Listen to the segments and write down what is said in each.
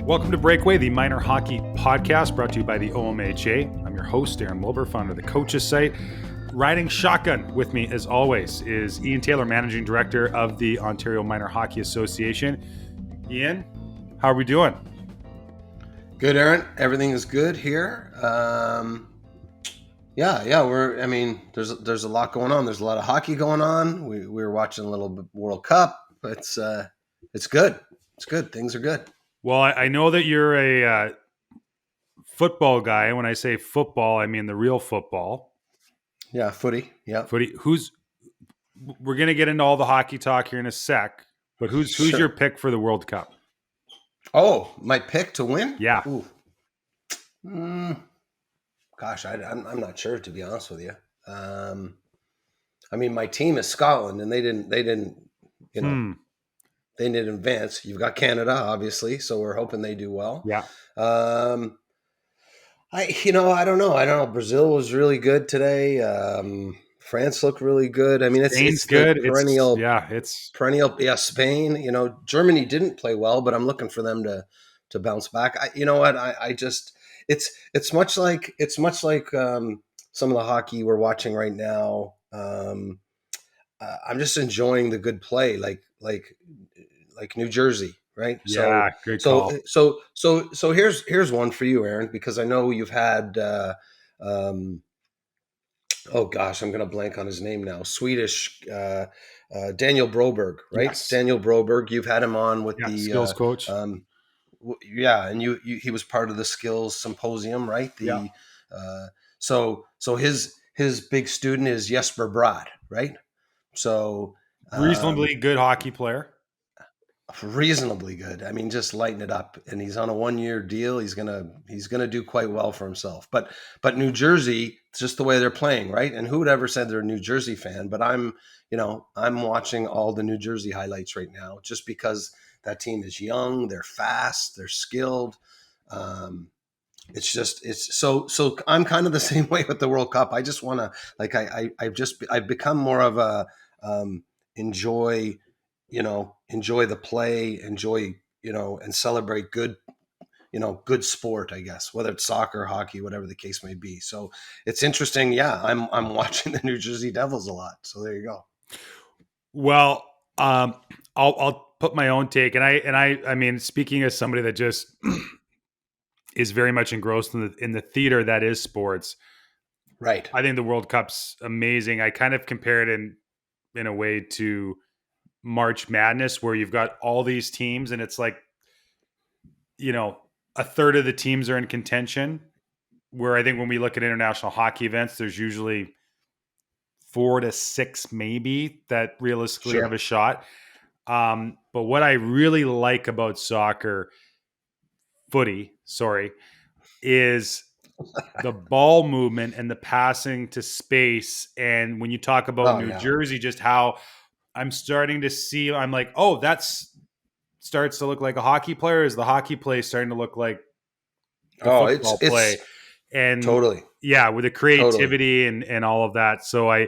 Welcome to Breakaway, the minor hockey podcast brought to you by the OMHA. I'm your host, Aaron Wilbur, founder of the Coaches site. Riding shotgun with me, as always, is Ian Taylor, managing director of the Ontario Minor Hockey Association. Ian, how are we doing? Good, Aaron. Everything is good here. There's a lot going on. There's a lot of hockey going on. We're watching a little bit World Cup. It's good. It's good. Things are good. Well, I know that you're a football guy. When I say football, I mean the real football. Yeah, footy. Yeah, footy. We're gonna get into all the hockey talk here in a sec. But who's Sure. your pick for the World Cup? Oh, my pick to win? Yeah. Ooh. Gosh, I'm not sure, to be honest with you. My team is Scotland, and they didn't they didn't advance. You've got Canada, obviously, so we're hoping they do well. Yeah. I don't know. Brazil was really good today. France looked really good. I mean, it's good. Perennial. Yeah, Spain. Germany didn't play well, but I'm looking for them to bounce back. It's much like some of the hockey we're watching right now. I'm just enjoying the good play, like New Jersey, right? Yeah, good call. So here's one for you, Aaron, because I know you've had. Oh gosh, I'm going to blank on his name now. Swedish Daniel Broberg, right? Yes. Daniel Broberg. You've had him on with the skills coach. And he was part of the skills symposium, right? So his big student is Jesper Bratt, right? So reasonably good hockey player. Reasonably good. I mean, just lighten it up. And he's on a 1-year deal. He's gonna do quite well for himself. But New Jersey, it's just the way they're playing, right? And who would ever said they're a New Jersey fan? But I'm watching all the New Jersey highlights right now, just because that team is young, they're fast, they're skilled. It's so I'm kind of the same way with the World Cup. I just want to I've become more of a enjoy the play, and celebrate good sport, I guess, whether it's soccer, hockey, whatever the case may be. So it's interesting. Yeah, I'm watching the New Jersey Devils a lot. So there you go. Well, I'll put my own take, and I mean, speaking as somebody that just is very much engrossed in the theater that is sports. Right. I think the World Cup's amazing. I kind of compare it in a way to March Madness, where you've got all these teams and it's like, a third of the teams are in contention, where I think when we look at international hockey events, there's usually 4 to 6 maybe that realistically have a shot. But what I really like about footy, is the ball movement and the passing to space. And when you talk about New Jersey, just how I'm starting to see, I'm like, oh, that's starts to look like a hockey player. Is the hockey play starting to look like the football play? And totally. Yeah, with the creativity and all of that. So I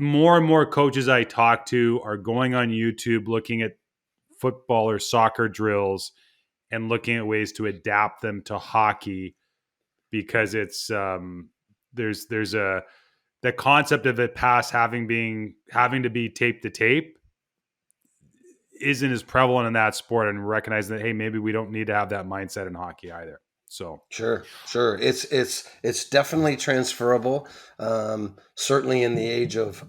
more and more coaches I talk to are going on YouTube, looking at football or soccer drills and looking at ways to adapt them to hockey, because it's there's the concept of it pass having to be tape to tape isn't as prevalent in that sport, and recognizing that, hey, maybe we don't need to have that mindset in hockey either. So sure, it's definitely transferable. Certainly in the age of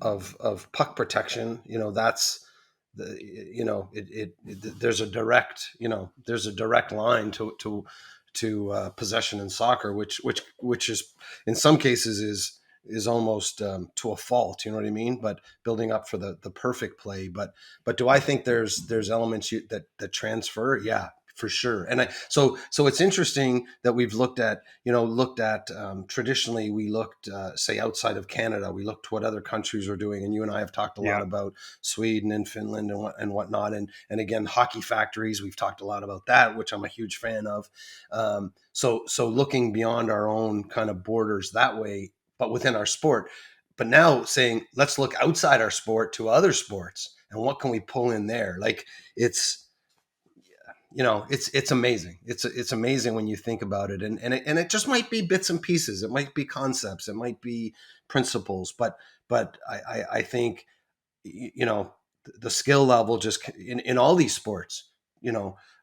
puck protection, that's there's a direct line to possession in soccer, which is in some cases is almost to a fault, you know what I mean? But building up for the perfect play. But do I think there's elements that transfer? Yeah, for sure. And so it's interesting that we've looked at traditionally we looked say outside of Canada, we looked what other countries are doing, and you and I have talked a lot about Sweden and Finland and whatnot, and again, hockey factories, we've talked a lot about that, which I'm a huge fan of. So looking beyond our own kind of borders that way, but within our sport. But now saying, let's look outside our sport to other sports, and what can we pull in there? Like it's amazing. It's amazing when you think about it, and it just might be bits and pieces. It might be concepts. It might be principles. But I think the skill level just in all these sports.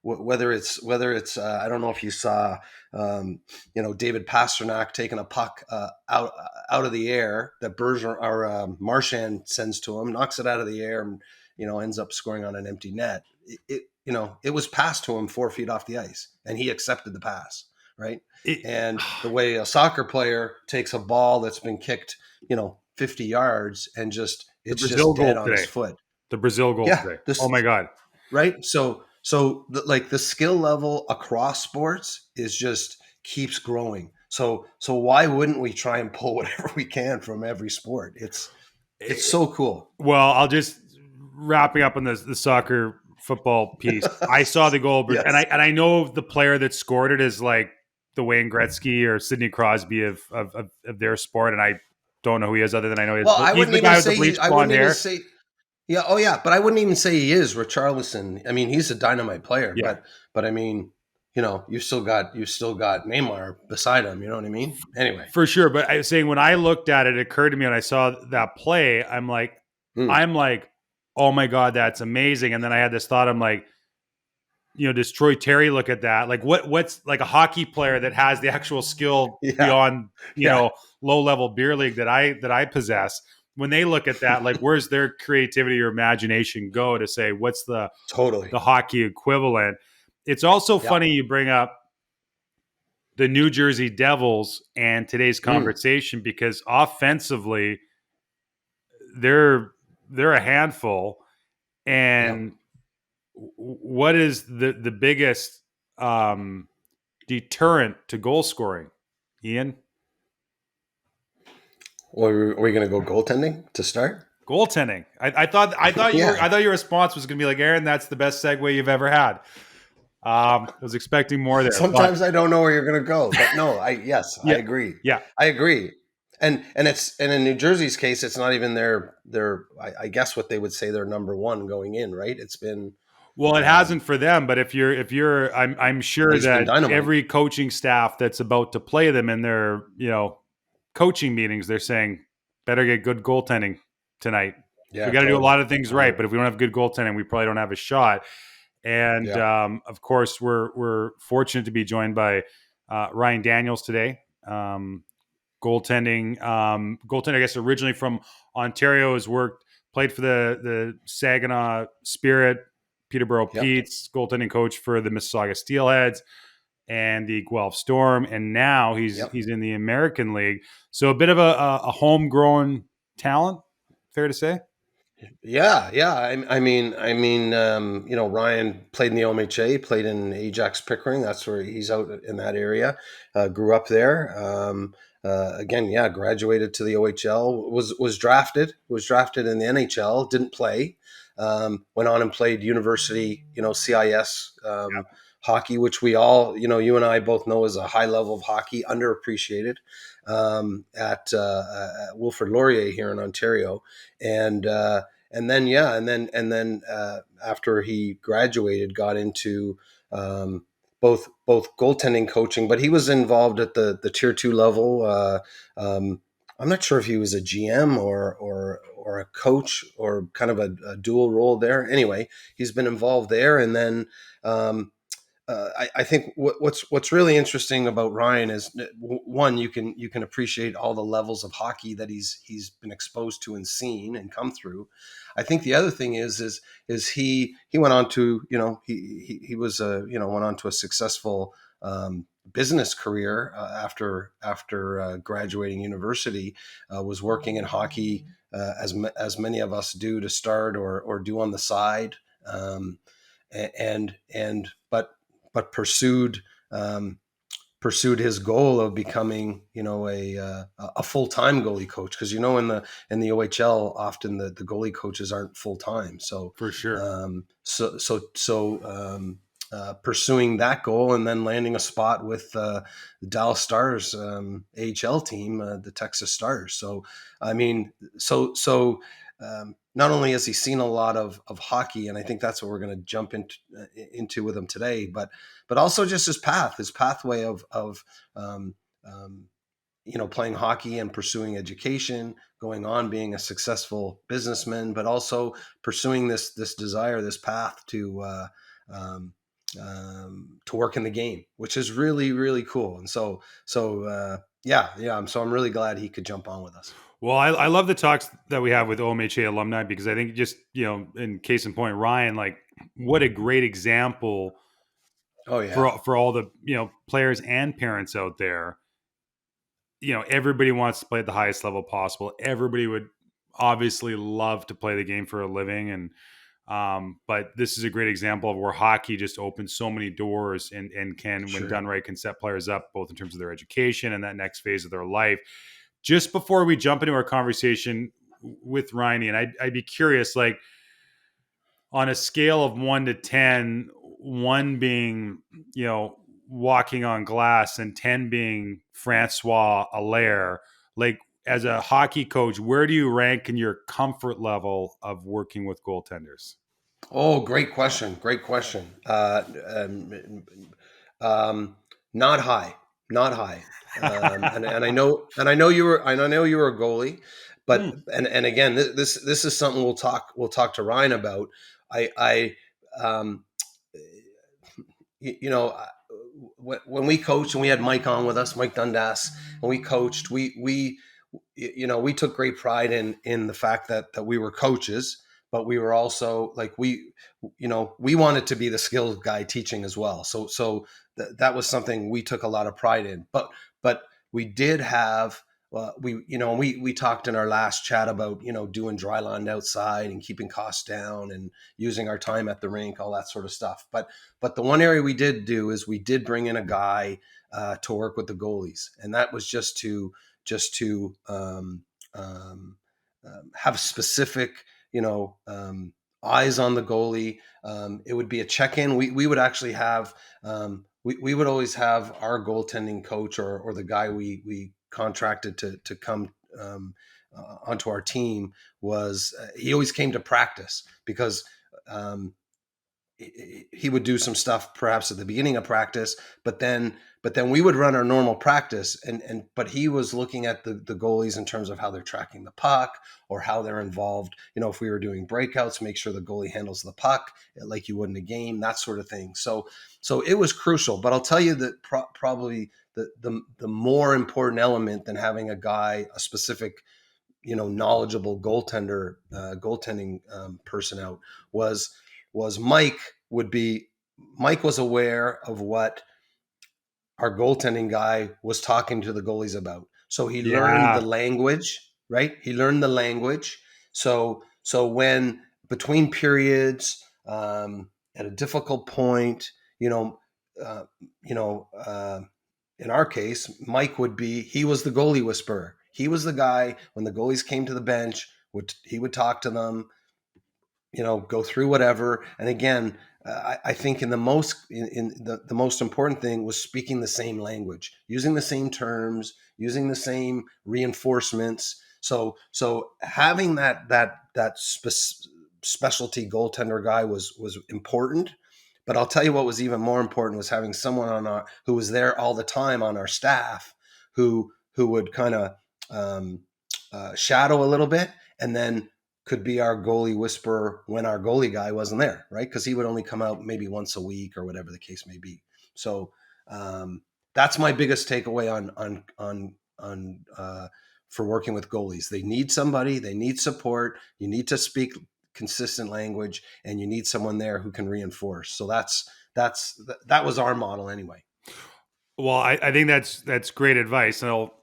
Whether it's I don't know if you saw David Pasternak taking a puck out of the air that Bergeron or Marchand sends to him, knocks it out of the air, and ends up scoring on an empty net. It was passed to him 4 feet off the ice, and he accepted the pass, right? And the way a soccer player takes a ball that's been kicked 50 yards and it's just dead on his foot. The Brazil goal today. Oh my God. Right. So the skill level across sports is just keeps growing. So why wouldn't we try and pull whatever we can from every sport? It's so cool. Well, I'll just wrapping up on the soccer football piece. I saw the goal, yes. and I know the player that scored it is like the Wayne Gretzky or Sidney Crosby of their sport, and I don't know who he is other than I know he's the guy with the bleached blonde hair. Yeah. Oh, yeah. But I wouldn't even say he is Richarlison. I mean, he's a dynamite player. Yeah. But I mean, you still got Neymar beside him. You know what I mean? Anyway, for sure. But I was saying when I looked at it, it occurred to me when I saw that play. I'm like, oh my God, that's amazing. And then I had this thought. I'm like, does Troy Terry look at that? Like, what's like a hockey player that has the actual skill beyond low level beer league that I possess? When they look at that, like, where's their creativity or imagination go to say, what's the hockey equivalent? It's also funny you bring up the New Jersey Devils and today's conversation because offensively, they're a handful. And what is the biggest deterrent to goal scoring, Ian? Or are we going to go goaltending to start? Goaltending. I thought your response was going to be like, Aaron, that's the best segue you've ever had. I was expecting more there. Sometimes I don't know where you're going to go, but no, I agree. Yeah, I agree. And in New Jersey's case, it's not even their I guess what they would say their number one going in, right? It's been it hasn't for them, but if you're I'm sure that every coaching staff that's about to play them in their coaching meetings, they're saying better get good goaltending tonight. Yeah, we got to do a lot of things right, but if we don't have good goaltending, we probably don't have a shot. And of course, we're fortunate to be joined by Ryan Daniels today. Goaltending, I guess originally from Ontario, played for the Saginaw Spirit, Peterborough Petes, goaltending coach for the Mississauga Steelheads and the Guelph Storm, and now he's in the American League. So a bit of a homegrown talent, fair to say. Yeah. I mean, Ryan played in the OMHA, played in Ajax Pickering. That's where he's out in that area. Grew up there. Graduated to the OHL. Was drafted in the NHL. Didn't play. Went on and played university. CIS. Hockey, which we all, you and I both know is a high level of hockey, underappreciated at Wilfrid Laurier here in Ontario, and then after he graduated, got into both goaltending coaching, but he was involved at the tier 2 level. I'm not sure if he was a GM or a coach or kind of a dual role there. Anyway, he's been involved there, and then. I think what's really interesting about Ryan is one, you can appreciate all the levels of hockey that he's been exposed to and seen and come through. I think the other thing is he went on to he was went on to a successful business career after graduating university. Was working in hockey as many of us do to start or do on the side, but pursued his goal of becoming, a full-time goalie coach. Because in the OHL, often the goalie coaches aren't full-time. So for sure, pursuing that goal and then landing a spot with the Dallas Stars AHL team, the Texas Stars. So I mean, so not only has he seen a lot of hockey, and I think that's what we're going to jump into with him today, but also just his pathway of um, um, playing hockey and pursuing education, going on being a successful businessman, but also pursuing this desire, this path um, to work in the game, which is really really cool. And yeah. So I'm really glad he could jump on with us. Well, I love the talks that we have with OMHA alumni, because I think, just, in case in point, Ryan, like, what a great example Oh yeah, for all the, players and parents out there. Everybody wants to play at the highest level possible. Everybody would obviously love to play the game for a living, and but this is a great example of where hockey just opens so many doors, and can, when sure. done right, can set players up both in terms of their education and that next phase of their life. Just before we jump into our conversation with Ryan, and I'd be curious, like, on a scale of 1 to 10, one being, walking on glass, and 10 being Francois Allaire, like, as a hockey coach, where do you rank in your comfort level of working with goaltenders? Oh, great question. Great question. Um, um, Not high, not high. And I know you were a goalie, but Hmm. and again, this is something we'll talk to Ryan about. I um, you know, when we coached and we had Mike on with us, Mike Dundas, and we coached, we took great pride in the fact that we were coaches, but we were also like we wanted to be the skilled guy teaching as well. That was something we took a lot of pride in. But we did have we talked in our last chat about doing dry land outside and keeping costs down and using our time at the rink, all that sort of stuff. But the one area we did do is we did bring in a guy to work with the goalies, and that was just to have specific, eyes on the goalie. It would be a check-in. We would actually have we would always have our goaltending coach or the guy we contracted to come onto our team was he always came to practice because um, he would do some stuff perhaps at the beginning of practice, but then we would run our normal practice, and but he was looking at the goalies in terms of how they're tracking the puck or how they're involved. If we were doing breakouts, make sure the goalie handles the puck like you would in a game, that sort of thing. So it was crucial. But I'll tell you that probably the more important element than having a guy, a specific knowledgeable goaltending person out was Mike was aware of what our goaltending guy was talking to the goalies about. So he learned the Yeah. language, right? He learned the language. So when between periods, at a difficult point, uh, you know, uh, in our case, Mike he was the goalie whisperer. He was the guy when the goalies came to the bench, he would talk to them, go through whatever. And again, I think in the most important thing was speaking the same language, using the same terms, using the same reinforcements. So having specialty goaltender guy was important. But I'll tell you what was even more important was having someone who was there all the time on our staff, who would kind of shadow a little bit, and then could be our goalie whisperer when our goalie guy wasn't there, right? Because he would only come out maybe once a week or whatever the case may be. So that's my biggest takeaway on for working with goalies. They need somebody, they need support. You need to speak consistent language, and you need someone there who can reinforce. So that was our model anyway. Well, I think that's great advice, and I'll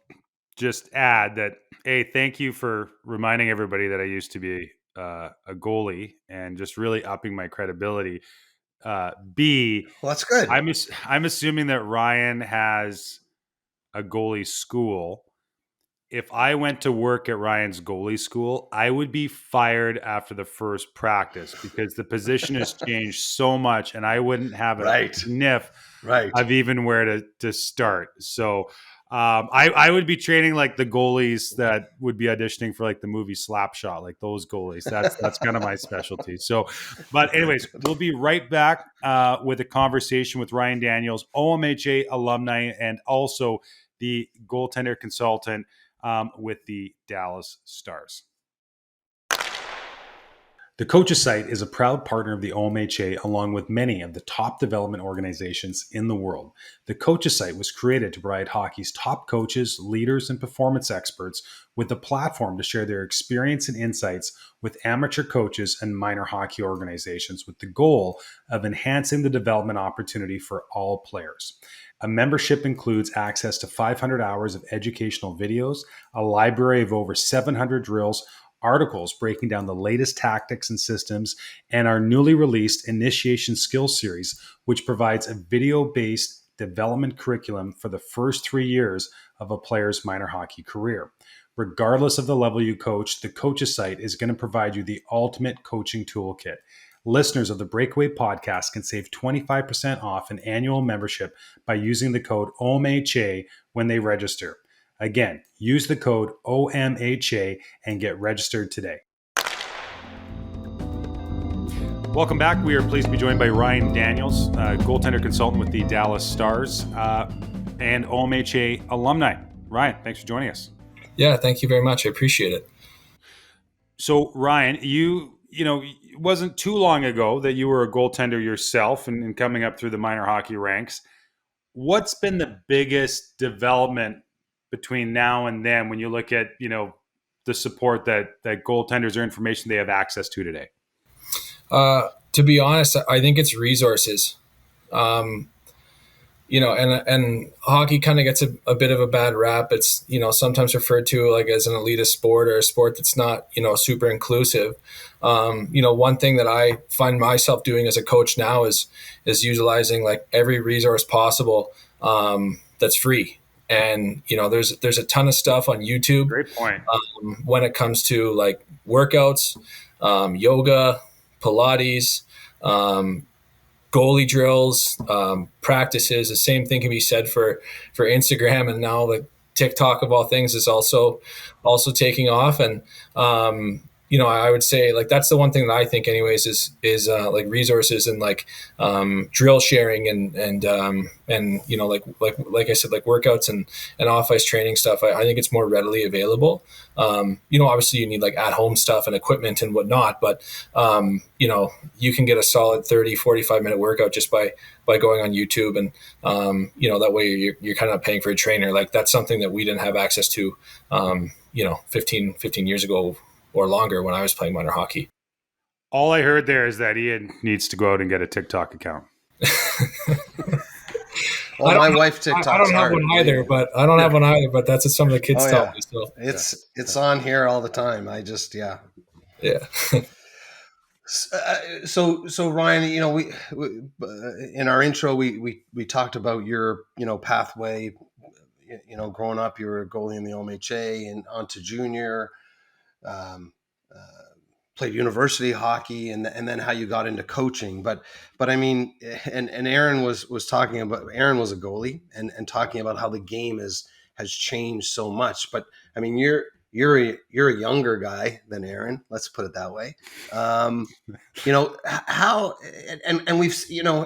just add that, A, thank you for reminding everybody that I used to be a goalie, and just really upping my credibility. B, Well, that's good. I'm assuming that Ryan has a goalie school. If I went to work at Ryan's goalie school, I would be fired after the first practice, because the position has changed so much, and I wouldn't have a Right. sniff Right. of even where to start. So I would be training like the goalies that would be auditioning for like the movie Slapshot, like those goalies. That's kind of my specialty. So, but anyways, we'll be right back with a conversation with Ryan Daniels, OMHA alumni, and also the goaltender consultant with the Dallas Stars. The Coaches site is a proud partner of the OMHA along with many of the top development organizations in the world. The Coaches site was created to provide hockey's top coaches, leaders, and performance experts with a platform to share their experience and insights with amateur coaches and minor hockey organizations with the goal of enhancing the development opportunity for all players. A membership includes access to 500 hours of educational videos, a library of over 700 drills, articles breaking down the latest tactics and systems, and our newly released Initiation Skills Series, which provides a video-based development curriculum for the first 3 years of a player's minor hockey career. Regardless of the level you coach, the Coaches site is going to provide you the ultimate coaching toolkit. Listeners of the Breakaway podcast can save 25% off an annual membership by using the code OMHA when they register. Again, use the code OMHA and get registered today. Welcome back. We are pleased to be joined by Ryan Daniels, goaltender consultant with the Dallas Stars and OMHA alumni. Ryan, thanks for joining us. Yeah, thank you very much. I appreciate it. So, Ryan, you know, it wasn't too long ago that you were a goaltender yourself and coming up through the minor hockey ranks. What's been the biggest development between now and then when you look at, the support that goaltenders or information they have access to today? To be honest, I think it's resources. And hockey kind of gets a bit of a bad rap. It's, sometimes referred to like as an elitist sport or a sport that's not, super inclusive. One thing that I find myself doing as a coach now is utilizing like every resource possible that's free. And, there's a ton of stuff on YouTube. Great point. When it comes to like workouts, yoga, Pilates, goalie drills, practices. The same thing can be said for Instagram, and now the TikTok of all things is also taking off. And I would say like that's the one thing that I think anyways is like resources and like drill sharing and like I said, like workouts and off ice training stuff. I think it's more readily available. Obviously you need like at home stuff and equipment and whatnot, but you can get a solid 30-45 minute workout just by going on YouTube, and that way you're kind of paying for a trainer. Like that's something that we didn't have access to 15 years ago or longer when I was playing minor hockey. All I heard there is that Ian needs to go out and get a TikTok account. Well, my wife TikToks. I don't have one either, but that's what some of the kids tell me. So it's on here all the time. I just yeah. So Ryan, we in our intro we talked about your pathway. Growing up, you were a goalie in the OMHA and on to junior. Played university hockey and then how you got into coaching. But I mean, and Aaron was talking about, Aaron was a goalie and talking about how the game has changed so much. But I mean, you're a younger guy than Aaron, let's put it that way. How, and we've,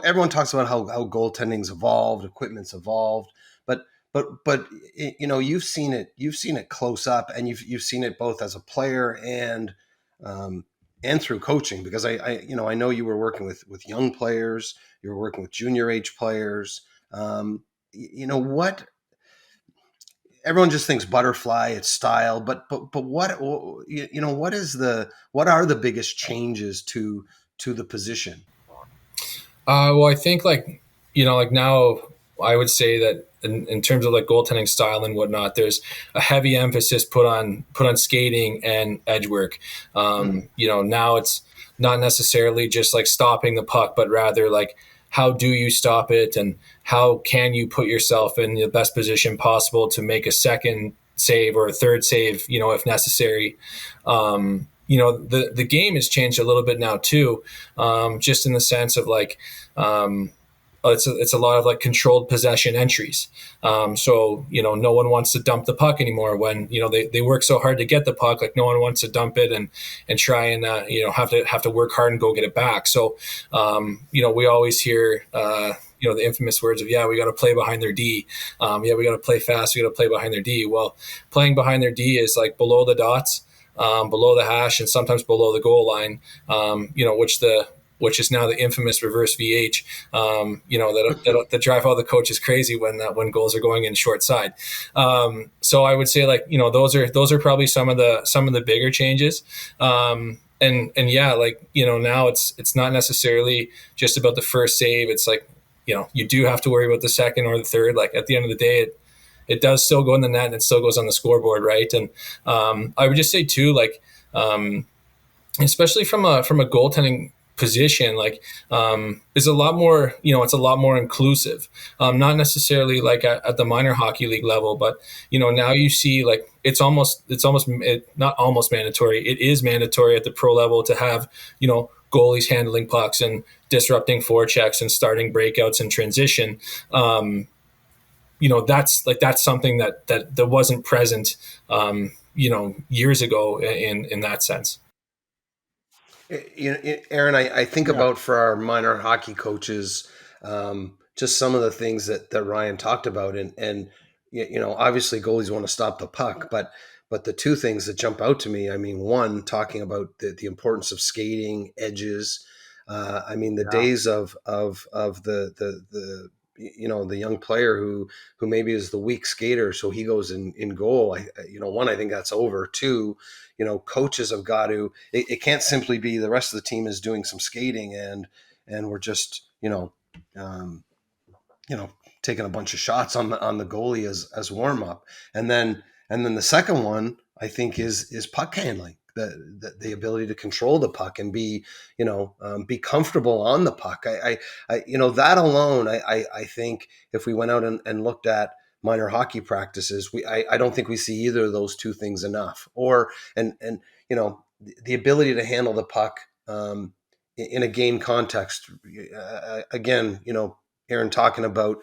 everyone talks about how goaltending's evolved, equipment's evolved, but you've seen it close up, and you've seen it both as a player and through coaching, because I know you were working with young players, you were working with junior age players. What everyone just thinks butterfly, it's style, but what are the biggest changes to the position? Well, I think like now I would say that in terms of like goaltending style and whatnot, there's a heavy emphasis put on skating and edge work. Now it's not necessarily just like stopping the puck, but rather like how do you stop it and how can you put yourself in the best position possible to make a second save or a third save, if necessary. The game has changed a little bit now too, just in the sense of like, it's a lot of like controlled possession entries. So, no one wants to dump the puck anymore when, they work so hard to get the puck. Like no one wants to dump it and try and, have to work hard and go get it back. So, we always hear, the infamous words of, we got to play behind their D. We got to play fast. We got to play behind their D. Well, playing behind their D is like below the dots, below the hash, and sometimes below the goal line, which is now the infamous reverse VH, that drive all the coaches crazy when goals are going in short side. So I would say those are probably some of the bigger changes. Now it's not necessarily just about the first save. It's like, you do have to worry about the second or the third. Like at the end of the day, it does still go in the net and it still goes on the scoreboard, right? And I would just say too, especially from a goaltending position, is a lot more, it's a lot more inclusive, not necessarily like at the minor hockey league level, but now you see it's not almost mandatory. It is mandatory at the pro level to have goalies handling pucks and disrupting forechecks and starting breakouts and transition. That's something that wasn't present years ago in that sense. Aaron, I think about for our minor hockey coaches, just some of the things that Ryan talked about, and obviously goalies want to stop the puck, but the two things that jump out to me, I mean, one, talking about the importance of skating, edges. The days of the young player who maybe is the weak skater, so he goes in goal. One, I think that's over. Two, coaches have got to. It can't simply be the rest of the team is doing some skating and we're just taking a bunch of shots on the goalie as warm up. And then the second one, I think, is puck handling. The ability to control the puck and be comfortable on the puck. I that alone, I think if we went out and looked at minor hockey practices, I don't think we see either of those two things enough. And the ability to handle the puck in a game context. Again, Aaron talking about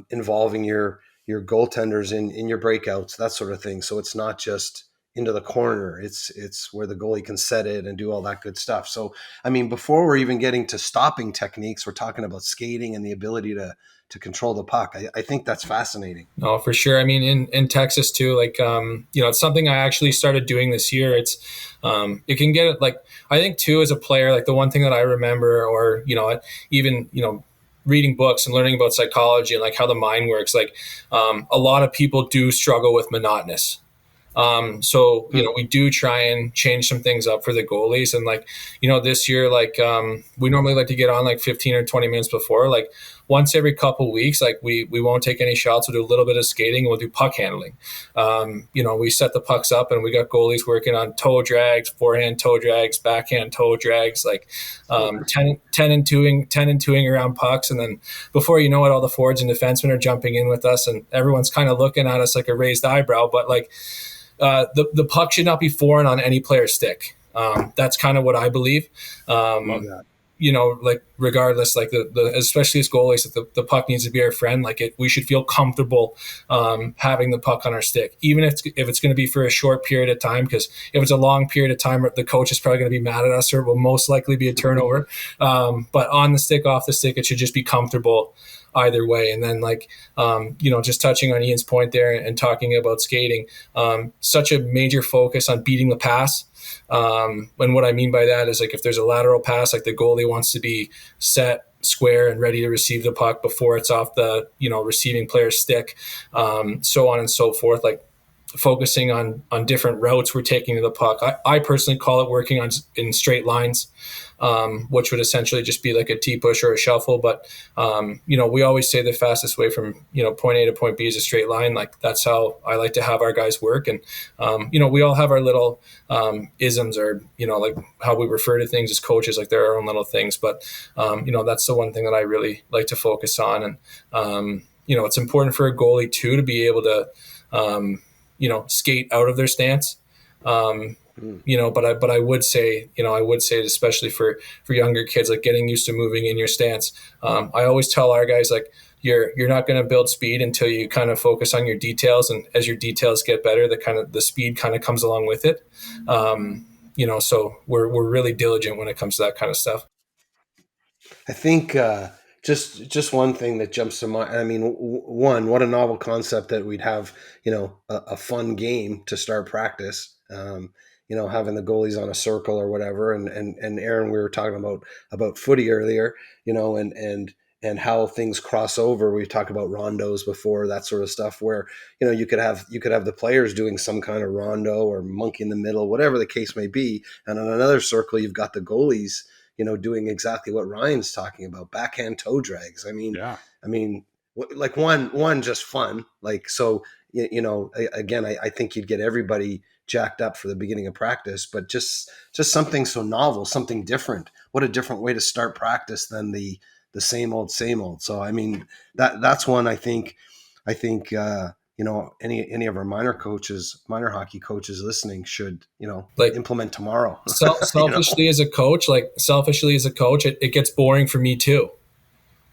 involving your goaltenders in your breakouts, that sort of thing. So it's not just into the corner. It's where the goalie can set it and do all that good stuff. So, I mean, before we're even getting to stopping techniques, we're talking about skating and the ability to control the puck. I think that's fascinating. No, for sure. I mean, in Texas too, it's something I actually started doing this year. It's, it can get I think too, as a player, the one thing that I remember, or, even, reading books and learning about psychology and how the mind works, a lot of people do struggle with monotonous. So, we do try and change some things up for the goalies. And this year, we normally like to get on 15 or 20 minutes before, once every couple weeks, we won't take any shots. We'll do a little bit of skating and we'll do puck handling. We set the pucks up and we got goalies working on toe drags, forehand toe drags, backhand toe drags, 10 and 2ing around pucks. And then before you know it, all the forwards and defensemen are jumping in with us and everyone's kind of looking at us like a raised eyebrow, but the puck should not be foreign on any player's stick. That's kind of what I believe. Love that. Regardless, especially as goalies, the puck needs to be our friend. We should feel comfortable having the puck on our stick, even if it's going to be for a short period of time. Because if it's a long period of time, the coach is probably going to be mad at us, or it will most likely be a turnover. But on the stick, off the stick, it should just be comfortable either way. And then just touching on Ian's point there and talking about skating, such a major focus on beating the pass. And what I mean by that is if there's a lateral pass, the goalie wants to be set, square, and ready to receive the puck before it's off the, receiving player's stick, so on and so forth. Focusing on different routes we're taking to the puck. I personally call it working in straight lines, which would essentially just be a T-push or a shuffle. But, we always say the fastest way from, point A to point B is a straight line. That's how I like to have our guys work. And, we all have our little isms, or, how we refer to things as coaches, there are our own little things. But, that's the one thing that I really like to focus on. And, it's important for a goalie too to be able to, skate out of their stance. But I would say, especially for younger kids, like getting used to moving in your stance. I always tell our guys, like, you're not going to build speed until you kind of focus on your details, and as your details get better, the speed kind of comes along with it. So we're really diligent when it comes to that kind of stuff. I think just one thing that jumps to mind. I mean, one, what a novel concept that we'd have, a fun game to start practice. Having the goalies on a circle or whatever. And Aaron, we were talking about footy earlier, and how things cross over. We've talked about rondos before, that sort of stuff, where, you could have the players doing some kind of rondo or monkey in the middle, whatever the case may be. And on another circle, you've got the goalies, doing exactly what Ryan's talking about, backhand toe drags. Like one just fun. Like, so, again, I think you'd get everybody jacked up for the beginning of practice, but just something so novel, something different. What a different way to start practice than the same old. So, I mean, that's one I think, any of our minor hockey coaches listening should, implement tomorrow. Selfishly as a coach, it gets boring for me too.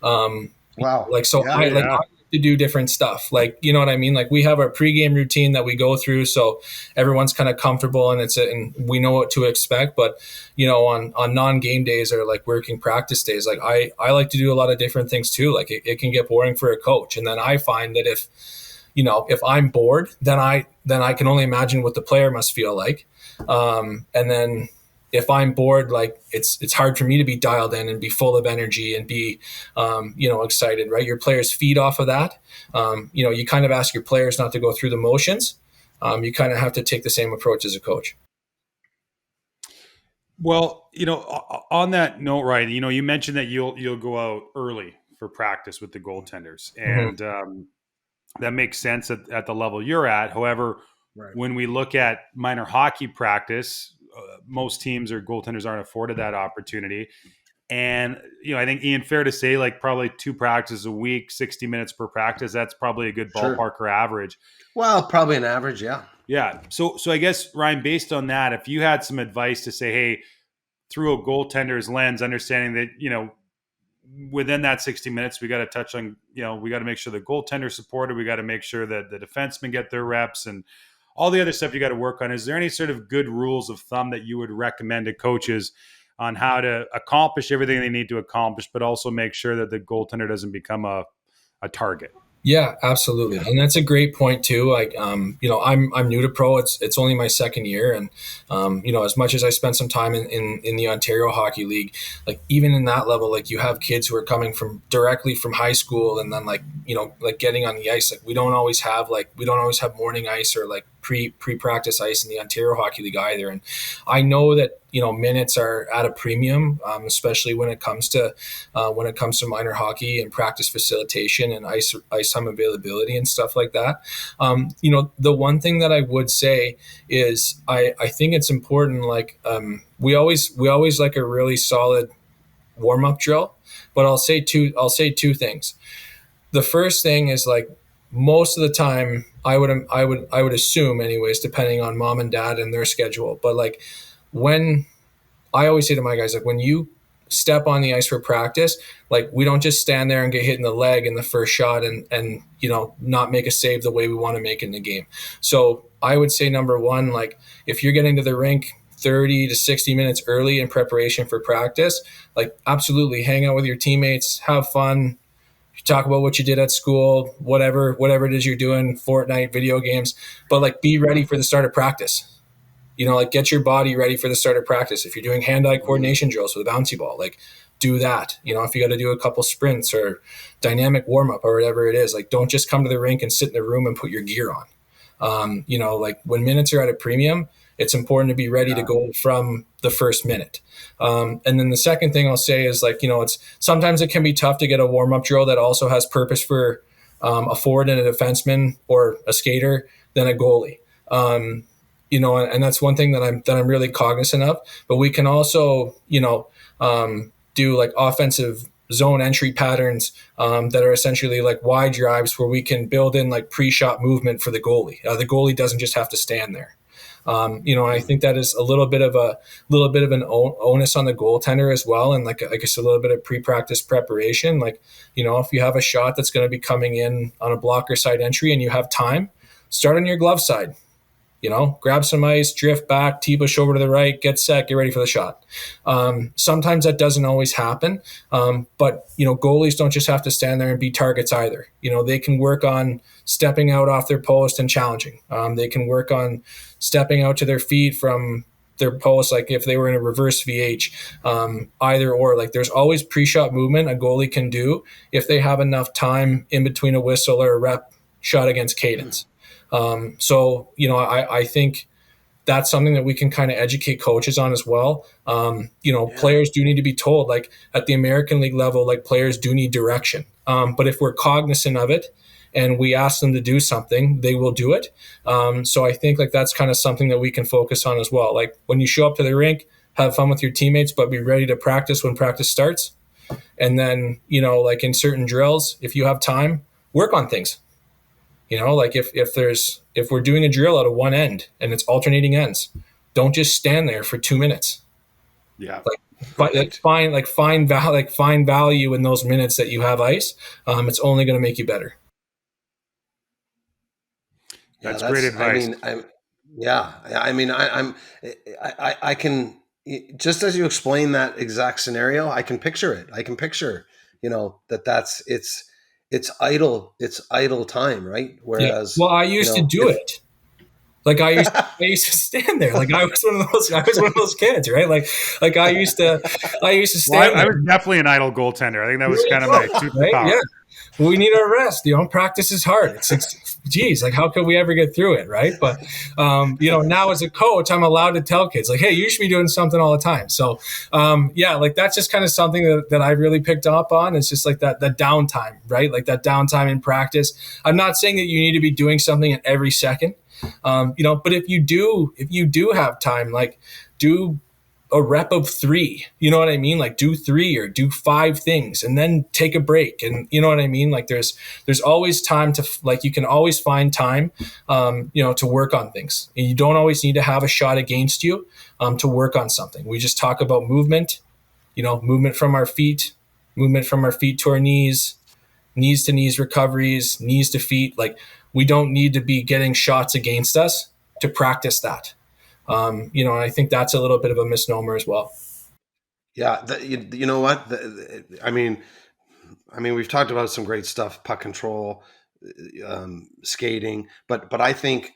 Wow. Like, so I like to do different stuff. Like, you know what I mean? Like, we have our pregame routine that we go through, so everyone's kind of comfortable and we know what to expect. But, on non-game days or like working practice days, like I like to do a lot of different things too. Like, it can get boring for a coach. And then I find that if I'm bored, then I can only imagine what the player must feel like. And then if I'm bored, like it's hard for me to be dialed in and be full of energy and be, excited, right? Your players feed off of that. You kind of ask your players not to go through the motions. You kind of have to take the same approach as a coach. Well, on that note, Ryan, you mentioned that you'll go out early for practice with the goaltenders, and that makes sense at the level you're at. However, right, when we look at minor hockey practice, most teams or goaltenders aren't afforded that opportunity. And, I think, Ian, fair to say, like, probably 2 practices a week, 60 minutes per practice, that's probably a good ballpark or average. Well, probably an average, yeah. Yeah. So I guess, Ryan, based on that, if you had some advice to say, hey, through a goaltender's lens, understanding that, within that 60 minutes, we got to touch on, we got to make sure the goaltender's supported. We got to make sure that the defensemen get their reps and all the other stuff you got to work on. Is there any sort of good rules of thumb that you would recommend to coaches on how to accomplish everything they need to accomplish, but also make sure that the goaltender doesn't become a target? Yeah, absolutely. And that's a great point too. Like, I'm new to pro. It's only my second year. And, as much as I spent some time in the Ontario Hockey League, like even in that level, like you have kids who are coming directly from high school and then like getting on the ice. Like we don't always have morning ice or like pre-practice ice in the Ontario Hockey League either. And I know that, minutes are at a premium, especially when it comes to minor hockey and practice facilitation and ice time availability and stuff like that. The one thing that I would say is I think it's important. Like we always like a really solid warm-up drill, but I'll say two things. The first thing is like most of the time I would assume anyways, depending on mom and dad and their schedule, but like when I always say to my guys, like when you step on the ice for practice, like we don't just stand there and get hit in the leg in the first shot and not make a save the way we want to make in the game. So I would say number one, like if you're getting to the rink 30 to 60 minutes early in preparation for practice, like absolutely hang out with your teammates, have fun, talk about what you did at school, whatever it is you're doing, Fortnite, video games, but like be ready for the start of practice. Like get your body ready for the start of practice. If you're doing hand-eye coordination drills with a bouncy ball, like do that. If you got to do a couple sprints or dynamic warm-up or whatever it is, like don't just come to the rink and sit in the room and put your gear on. Like when minutes are at a premium, it's important to be ready to go from the first minute. And then the second thing I'll say is like, sometimes it can be tough to get a warm-up drill that also has purpose for a forward and a defenseman or a skater than a goalie. And that's one thing that I'm really cognizant of. But we can also, do like offensive zone entry patterns that are essentially like wide drives where we can build in like pre-shot movement for the goalie. The goalie doesn't just have to stand there. I think that is a little bit of an onus on the goaltender as well. And like I said, a little bit of pre-practice preparation. Like, if you have a shot that's going to be coming in on a blocker side entry and you have time, start on your glove side. Grab some ice, drift back, T-push over to the right, get set, get ready for the shot. Sometimes that doesn't always happen, but goalies don't just have to stand there and be targets either. They can work on stepping out off their post and challenging. They can work on stepping out to their feet from their post, like if they were in a reverse VH, either or. Like, there's always pre-shot movement a goalie can do if they have enough time in between a whistle or a rep shot against cadence. I think that's something that we can kind of educate coaches on as well. Players do need to be told, like at the American League level, like players do need direction. But if we're cognizant of it and we ask them to do something, they will do it. So I think like that's kind of something that we can focus on as well. Like when you show up to the rink, have fun with your teammates, but be ready to practice when practice starts. And then, like in certain drills, if you have time, work on things. Like if we're doing a drill out of one end and it's alternating ends, don't just stand there for 2 minutes. Yeah. Find value in those minutes that you have ice. It's only going to make you better. That's great advice. I can, just as you explain that exact scenario, I can picture it. I can picture, it's idle time, right? Whereas, I used to do it. Like I used to stand there. Like I was one of those kids, right? Like I used to stand there. I was definitely an idle goaltender. I think that was kind of my superpower. Right? Yeah. We need our rest. Practice is hard. It's geez, like how could we ever get through it, right? But now as a coach, I'm allowed to tell kids like, hey, you should be doing something all the time. So like that's just kind of something that I really picked up on. It's just like that downtime, right? Like that downtime in practice. I'm not saying that you need to be doing something at every second, but if you do have time, like do a rep of 3, you know what I mean? Like do 3 or do 5 things and then take a break. And you know what I mean? Like there's always time to, like, you can always find time, to work on things. And you don't always need to have a shot against you, to work on something. We just talk about movement, movement from our feet to our knees to knees recoveries, knees to feet. Like we don't need to be getting shots against us to practice that. And I think that's a little bit of a misnomer as well. Yeah. You know what? We've talked about some great stuff, puck control, skating, but I think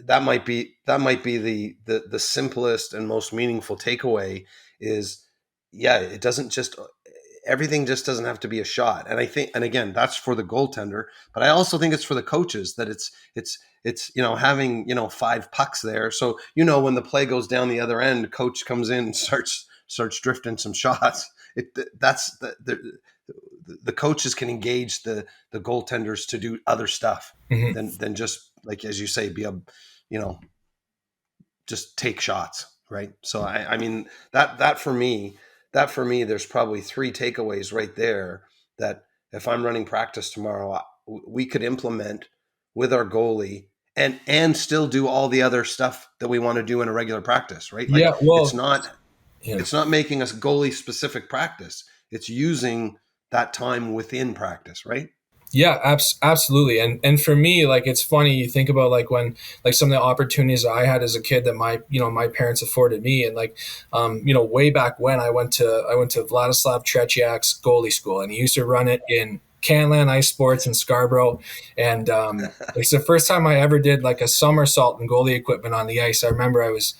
that might be the simplest and most meaningful takeaway is, it doesn't just, everything just doesn't have to be a shot. And I think, and again, that's for the goaltender, but I also think it's for the coaches that it's having 5 pucks there. So, when the play goes down the other end, coach comes in and starts drifting some shots. That's the coaches can engage the goaltenders to do other stuff than just, like, as you say, just take shots. Right. So that for me, there's probably 3 takeaways right there that if I'm running practice tomorrow, we could implement with our goalie and still do all the other stuff that we want to do in a regular practice, right? Like, it's not making us goalie specific practice. It's using that time within practice, right? Yeah, absolutely. And for me, like, it's funny, you think about like when, like some of the opportunities I had as a kid that my parents afforded me. And like, way back when I went to Vladislav Tretiak's goalie school, and he used to run it in Canlan Ice Sports in Scarborough. And it's the first time I ever did like a somersault in goalie equipment on the ice. I remember I was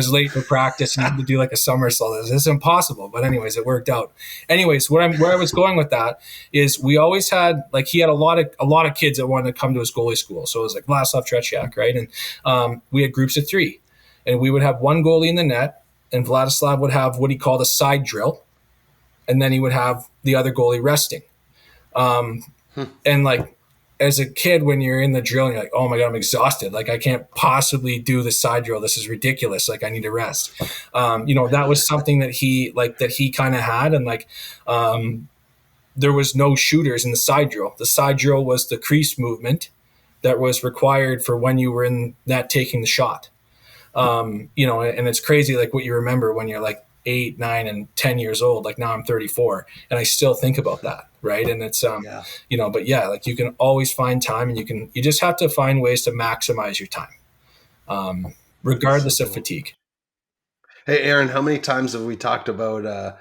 late for practice and had to do like a somersault. This is impossible. But anyways, it worked out. Anyways, where I was going with that is we always had, like, he had a lot of kids that wanted to come to his goalie school. So it was like Vladislav Tretiak, right? And we had groups of 3. And we would have one goalie in the net, and Vladislav would have what he called a side drill. And then he would have the other goalie resting. And like, as a kid, when you're in the drill and you're like, oh my God, I'm exhausted. Like, I can't possibly do the side drill. This is ridiculous. Like, I need to rest. That was something that he kind of had. And like, there was no shooters in the side drill. The side drill was the crease movement that was required for when you were in net taking the shot. And it's crazy, like what you remember when you're like 8, 9, and 10 years old. Like now I'm 34 and I still think about that. Right. And it's, but yeah, like you can always find time, and you just have to find ways to maximize your time, regardless of fatigue. Hey, Aaron, how many times have we talked about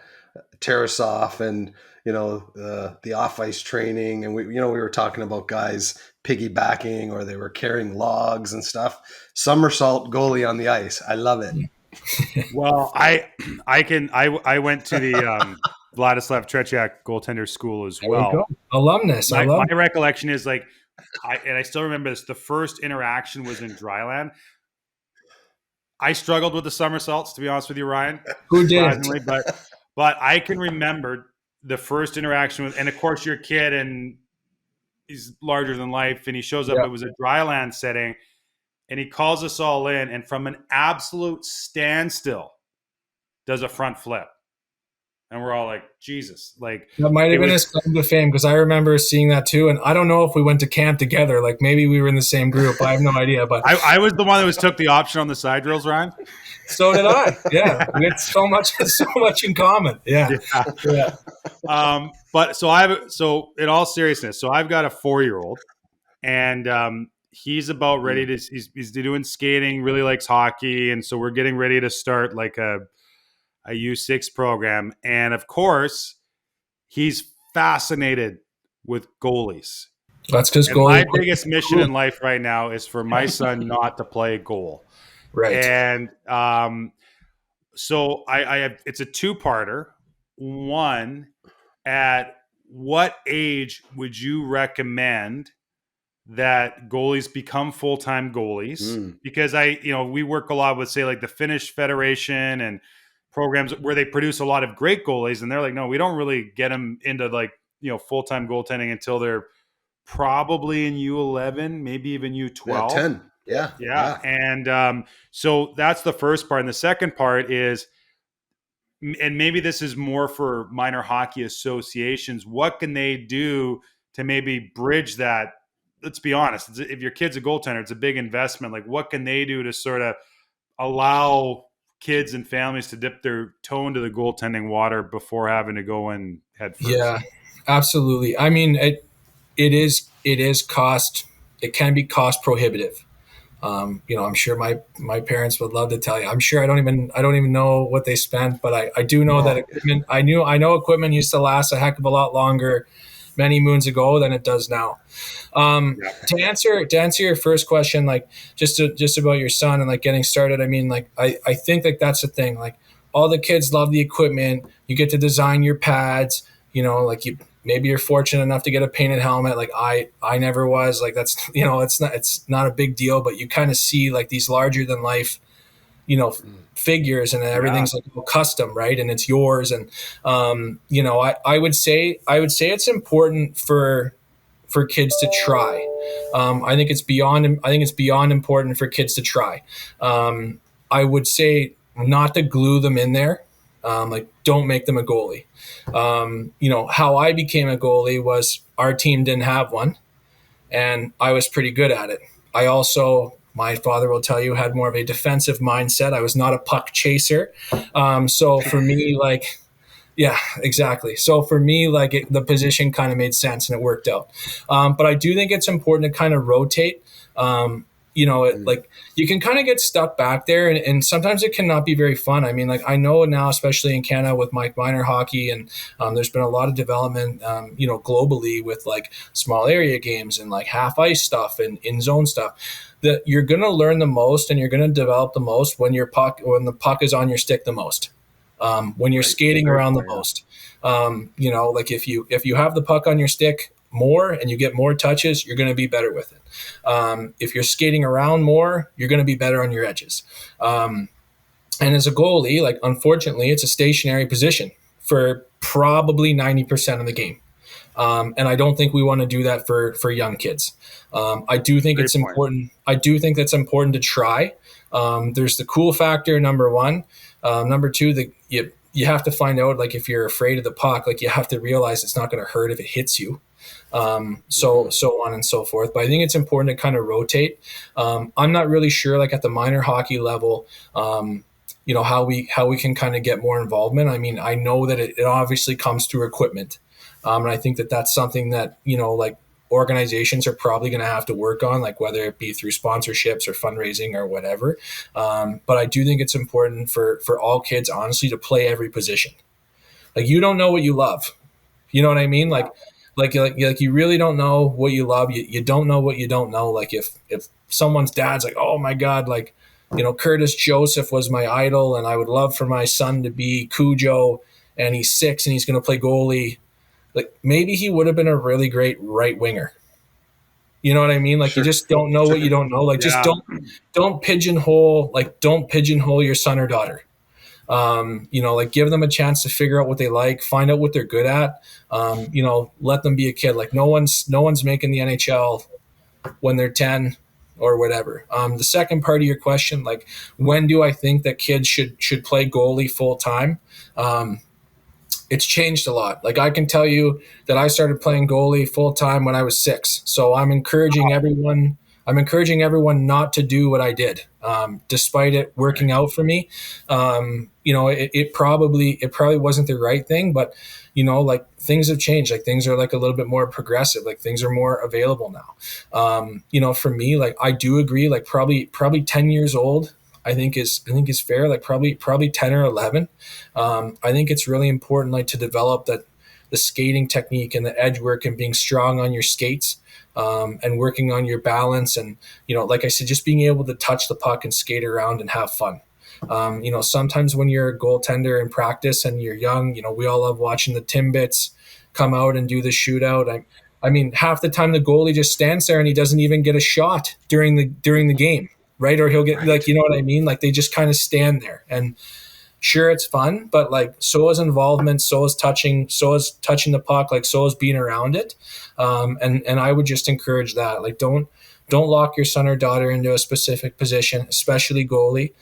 terrace off and, the off-ice training? And we were talking about guys piggybacking, or they were carrying logs and stuff. Somersault goalie on the ice. I love it. Well, I went to the Vladislav Tretiak goaltender school as well. Alumnus. My recollection is like, I still remember this. The first interaction was in dryland. I struggled with the somersaults, to be honest with you, Ryan. Who did? But I can remember the first interaction with, and of course you're a kid and he's larger than life, and he shows up. It was a dryland setting, and he calls us all in, and from an absolute standstill, does a front flip. And we're all like, Jesus. Like, that might have been his claim to fame, because I remember seeing that too. And I don't know if we went to camp together. Like maybe we were in the same group. I have no idea. But I was the one that took the option on the side drills, Ryan. So did I. Yeah, we had so much in common. Yeah. But so in all seriousness, so I've got a 4-year-old, and he's about ready to. He's doing skating. Really likes hockey, and so we're getting ready to start like a U6 program. And of course, he's fascinated with goalies. That's because my biggest mission in life right now is for my son not to play goal. Right. And so I have, it's a 2-parter. One, at what age would you recommend that goalies become full-time goalies? Because we work a lot with, say, like the Finnish Federation and programs where they produce a lot of great goalies, and they're like, no, we don't really get them into like, full-time goaltending until they're probably in U11, maybe even U12. 10. Yeah. And so that's the first part. And the second part is, and maybe this is more for minor hockey associations, what can they do to maybe bridge that? Let's be honest. If your kid's a goaltender, it's a big investment. Like, what can they do to sort of allow kids and families to dip their toe into the goaltending water before having to go in head first? Yeah, absolutely. I mean, it is cost. It can be cost prohibitive. I'm sure my parents would love to tell you. I'm sure I don't even know what they spent, but I do know that equipment. I know equipment used to last a heck of a lot longer many moons ago than it does now. To answer your first question, like just about your son and like getting started, I mean, like I think like that's the thing. Like all the kids love the equipment. You get to design your pads. Like maybe you're fortunate enough to get a painted helmet. Like I never was. Like that's it's not a big deal. But you kind of see like these larger than life, figures, and everything's like custom, right? And it's yours. And I would say it's important for kids to try. I think it's beyond important for kids to try. I would say not to glue them in there. Like don't make them a goalie. How I became a goalie was our team didn't have one, and I was pretty good at it. I also, my father will tell you, had more of a defensive mindset. I was not a puck chaser. So for me, like, yeah, exactly. So for me, like the position kind of made sense and it worked out. But I do think it's important to kind of rotate. Like you can kind of get stuck back there, and sometimes it cannot be very fun. I mean, like I know now, especially in Canada with minor hockey, and there's been a lot of development, globally with like small area games and like half ice stuff and in zone stuff. That you're going to learn the most and you're going to develop the most when the puck is on your stick the most. When you're skating around the most, like if you have the puck on your stick more and you get more touches, you're going to be better with it. If you're skating around more, you're going to be better on your edges. And as a goalie, like unfortunately, it's a stationary position for probably 90% of the game. And I don't think we want to do that for young kids. I do think it's important. I do think that's important to try. There's the cool factor, number one. Number two, you have to find out, like if you're afraid of the puck, like you have to realize it's not going to hurt if it hits you. so on and so forth. But I think it's important to kind of rotate. I'm not really sure, like at the minor hockey level, how we can kind of get more involvement. I mean, I know that it obviously comes through equipment, and I think that that's something that like organizations are probably going to have to work on, like whether it be through sponsorships or fundraising or whatever. But I do think it's important for all kids, honestly, to play every position. Like, you don't know what you love. You know what I mean? Like you really don't know what you love. You don't know what you don't know. Like if someone's dad's like, oh my God, like, Curtis Joseph was my idol and I would love for my son to be Cujo, and he's 6 and he's going to play goalie. Like, maybe he would have been a really great right winger. You know what I mean? Like, sure. You just don't know what you don't know. Like, just don't pigeonhole your son or daughter. Like, give them a chance to figure out what they like, find out what they're good at. Let them be a kid. Like, no one's making the NHL when they're 10 or whatever. The second part of your question, like, when do I think that kids should play goalie full time? It's changed a lot. Like, I can tell you that I started playing goalie full time when I was 6. So I'm encouraging everyone not to do what I did, despite it working out for me. It probably wasn't the right thing, but like, things have changed. Like, things are like a little bit more progressive. Like, things are more available now. For me, like, I do agree. Like, probably 10 years old, I think is fair. Like, probably 10 or 11. I think it's really important, like, to develop the skating technique and the edge work and being strong on your skates, and working on your balance. And, like I said, just being able to touch the puck and skate around and have fun. Sometimes when you're a goaltender in practice and you're young, we all love watching the Timbits come out and do the shootout. I mean, half the time the goalie just stands there and he doesn't even get a shot during the game. Right. Or he'll get like, you know what I mean? Like, they just kind of stand there, and sure, it's fun, but like, so is involvement, so is touching the puck, like, so is being around it. And I would just encourage that. Like, don't lock your son or daughter into a specific position, especially goalie.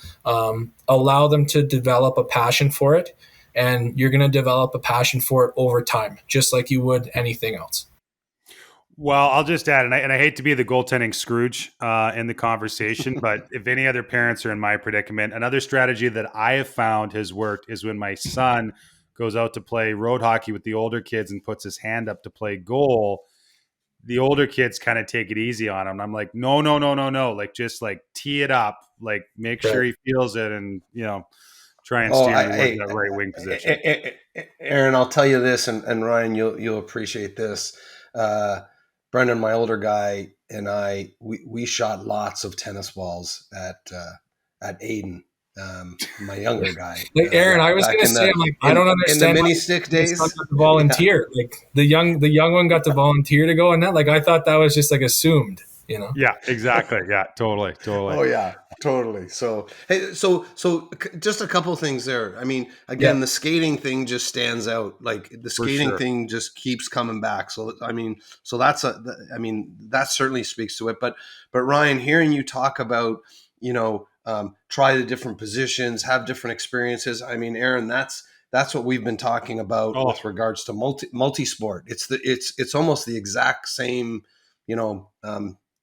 Allow them to develop a passion for it, and you're going to develop a passion for it over time, just like you would anything else. Well, I'll just add, and I hate to be the goaltending Scrooge in the conversation, but if any other parents are in my predicament, another strategy that I have found has worked is when my son goes out to play road hockey with the older kids and puts his hand up to play goal, the older kids kind of take it easy on him. I'm like, no. Like, just like tee it up, like, make sure he feels it, and, try and steer him in the right wing position. Aaron, I'll tell you this, and Ryan, you'll appreciate this. Brendan, my older guy, and I, we shot lots of tennis balls at Aiden, my younger guy. Like, Aaron, I was going to say, I don't understand. In the mini stick days, got to volunteer. Yeah. Like, the young one got to volunteer to go on that. Like, I thought that was just like assumed. Yeah, exactly. Yeah, totally. Oh yeah, totally. So, hey, so just a couple of things there. I mean, again, the skating thing just stands out. Like, the skating thing just keeps coming back. So, I mean, that certainly speaks to it. But Ryan, hearing you talk about, try the different positions, have different experiences. I mean, Aaron, that's what we've been talking about with regards to multi-sport. It's almost the exact same,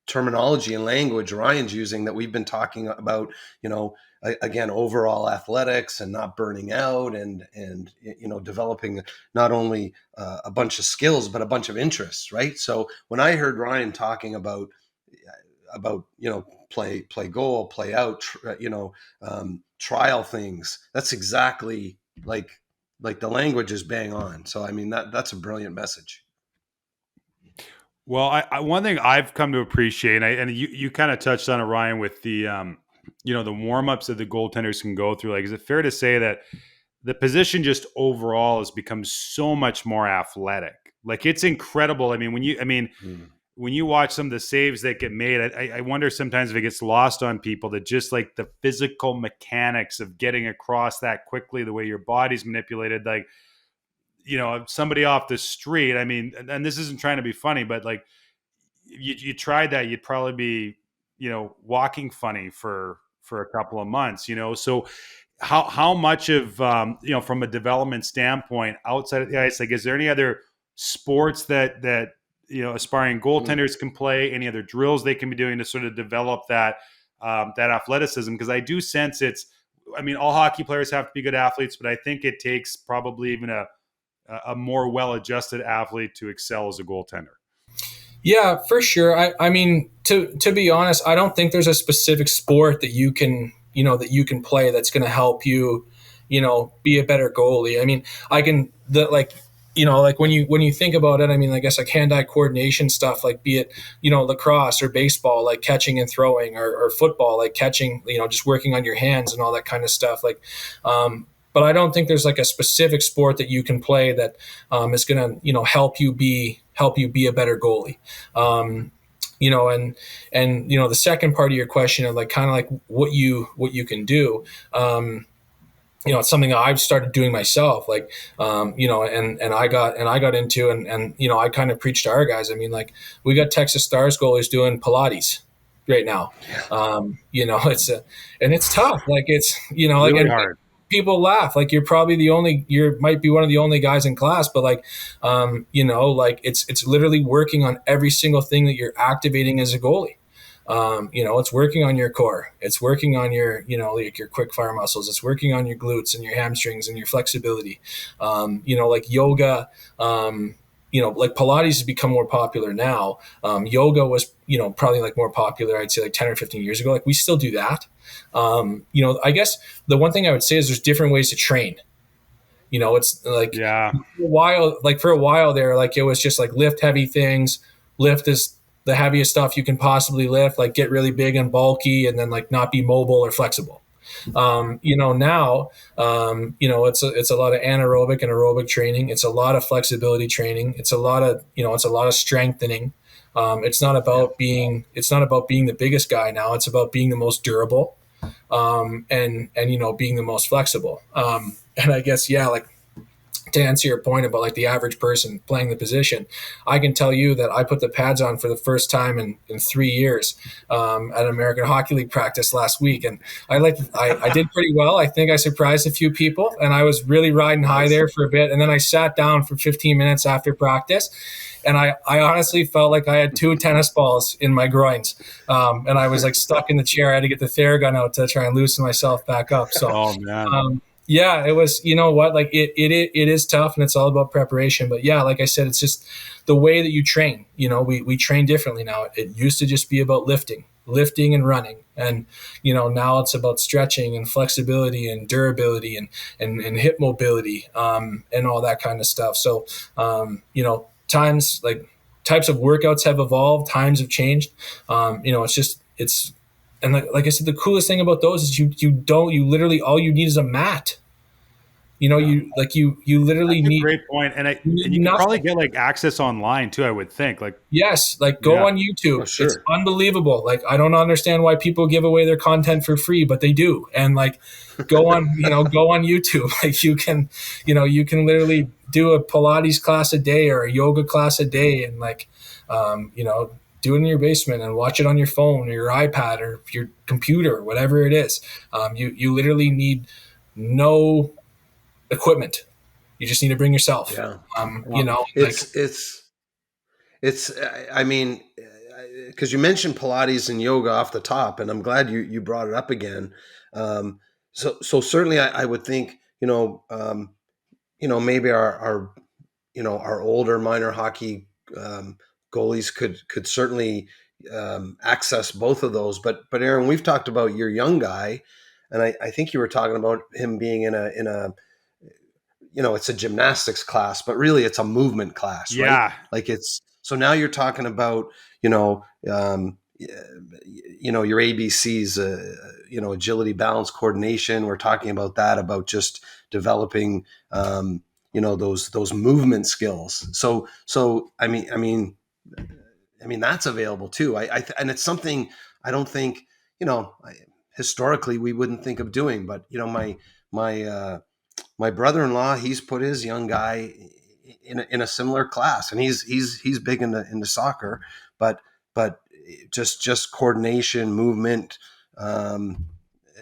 terminology and language Ryan's using that we've been talking about, again, overall athletics and not burning out, and developing not only a bunch of skills, but a bunch of interests, right? So when I heard Ryan talking about play goal, play out, trial things, that's exactly like the language is bang on. So, I mean, that's a brilliant message. Well, I one thing I've come to appreciate, and you kind of touched on it, Ryan, with the the warm-ups that the goaltenders can go through. Like, is it fair to say that the position just overall has become so much more athletic? Like, it's incredible. I mean, when you watch some of the saves that get made, I wonder sometimes if it gets lost on people that just, like, the physical mechanics of getting across that quickly, the way your body's manipulated, like, somebody off the street. I mean, and this isn't trying to be funny, but like, you tried that, you'd probably be, walking funny for a couple of months, So how much of, from a development standpoint outside of the ice, like, is there any other sports that aspiring goaltenders can play, any other drills they can be doing to sort of develop that athleticism. Because I do sense all hockey players have to be good athletes, but I think it takes probably even a more well-adjusted athlete to excel as a goaltender. Yeah, for sure. I mean, to be honest, I don't think there's a specific sport that you can play that's going to help you, be a better goalie. I mean, when you think about it, I mean, I guess like hand-eye coordination stuff, like be it, lacrosse or baseball, like catching and throwing, or football, like catching, just working on your hands and all that kind of stuff. Like, but I don't think there's like a specific sport that you can play that is going to, help you be a better goalie. And the second part of your question of like kind of like what you can do. It's something that I've started doing myself, like, and I got into, and I kind of preach to our guys. I mean, like, we got Texas Stars goalies doing Pilates right now. It's tough. Like, it's, really hard. People laugh, like, you might be one of the only guys in class, but like, like it's literally working on every single thing that you're activating as a goalie. It's working on your core. It's working on your, like your quick fire muscles. It's working on your glutes and your hamstrings and your flexibility. Like yoga, like Pilates has become more popular now. Yoga was, probably like more popular, I'd say like 10 or 15 years ago. Like we still do that. I guess the one thing I would say is there's different ways to train. It's like, for a while there, like it was just like lift heavy things, lift the heaviest stuff you can possibly lift, like get really big and bulky and then like not be mobile or flexible. Now, it's a lot of anaerobic and aerobic training. It's a lot of flexibility training. It's a lot of strengthening. It's not about being the biggest guy now. It's about being the most durable, and being the most flexible. And I guess, like, to answer your point about like the average person playing the position, I can tell you that I put the pads on for the first time in 3 years at American Hockey League practice last week, and I did pretty well. I think I surprised a few people, and I was really riding high there for a bit, and then I sat down for 15 minutes after practice, and I honestly felt like I had 2 tennis balls in my groins, and I was like stuck in the chair. I had to get the Theragun out to try and loosen myself back up. So, oh man. Yeah, it was, like it is tough, and it's all about preparation. But yeah, like I said, it's just the way that you train. We train differently now. It used to just be about lifting and running. And, now it's about stretching and flexibility and durability and hip mobility, and all that kind of stuff. So, types of workouts have evolved, times have changed. And like I said, the coolest thing about those is you literally, all you need is a mat. You literally need. Great point. And you can probably get like access online too, I would think. Like, yes, like go on YouTube. Oh, sure. It's unbelievable. Like, I don't understand why people give away their content for free, but they do. And like, go on YouTube. Like you can literally do a Pilates class a day or a yoga class a day, and like, do it in your basement and watch it on your phone or your iPad or your computer, whatever it is. You literally need no equipment. You just need to bring yourself. Yeah. I mean, because you mentioned Pilates and yoga off the top, and I'm glad you brought it up again. So certainly I would think, maybe our older minor hockey goalies could certainly access both of those. But Aaron, we've talked about your young guy, and I think you were talking about him being in a it's a gymnastics class, but really it's a movement class, right? Yeah. Like so now you're talking about your ABCs, agility, balance, coordination. We're talking about that, about just developing those movement skills. So I mean that's available too. And it's something I don't think historically we wouldn't think of doing. But my brother-in-law, he's put his young guy in a similar class, and he's big into soccer, but just coordination, movement,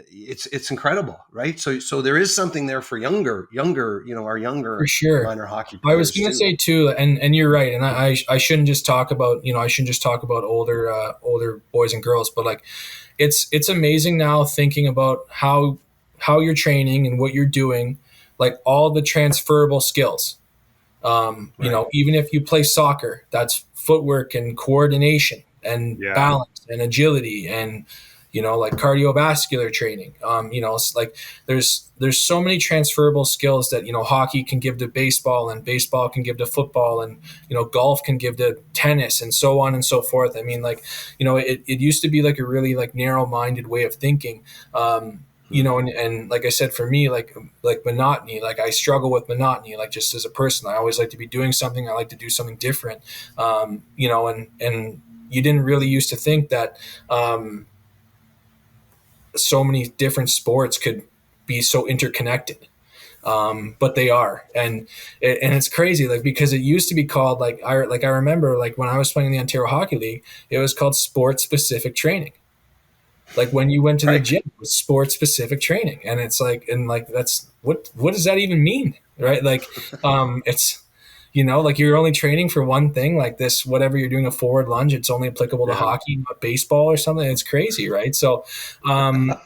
it's incredible, right? So there is something there for younger, our For younger sure. minor hockey I was players going to too. say too, and you're right. And I shouldn't just talk about, I shouldn't just talk about older boys and girls, but like it's amazing now thinking about how you're training and what you're doing, like all the transferable skills. Right. Even if you play soccer, that's footwork and coordination and Yeah. balance and agility and, like cardiovascular training. It's like there's so many transferable skills that, hockey can give to baseball and baseball can give to football and, golf can give to tennis and so on and so forth. I mean, like, it used to be like a really like narrow minded way of thinking. And like I said, for me, like monotony, like I struggle with monotony, like just as a person, I always like to be doing something. I like to do something different. And you didn't really used to think that, so many different sports could be so interconnected. But they are, and it's crazy, like, because it used to be called I remember like when I was playing in the Ontario Hockey League, it was called sport specific training. Like when you went to the Right. gym, it was sport specific training, and it's like, and like that's what does that even mean, right? Like, it's like you're only training for one thing, like this, whatever you're doing, a forward lunge, it's only applicable to Yeah. hockey, not baseball or something. It's crazy, right? So,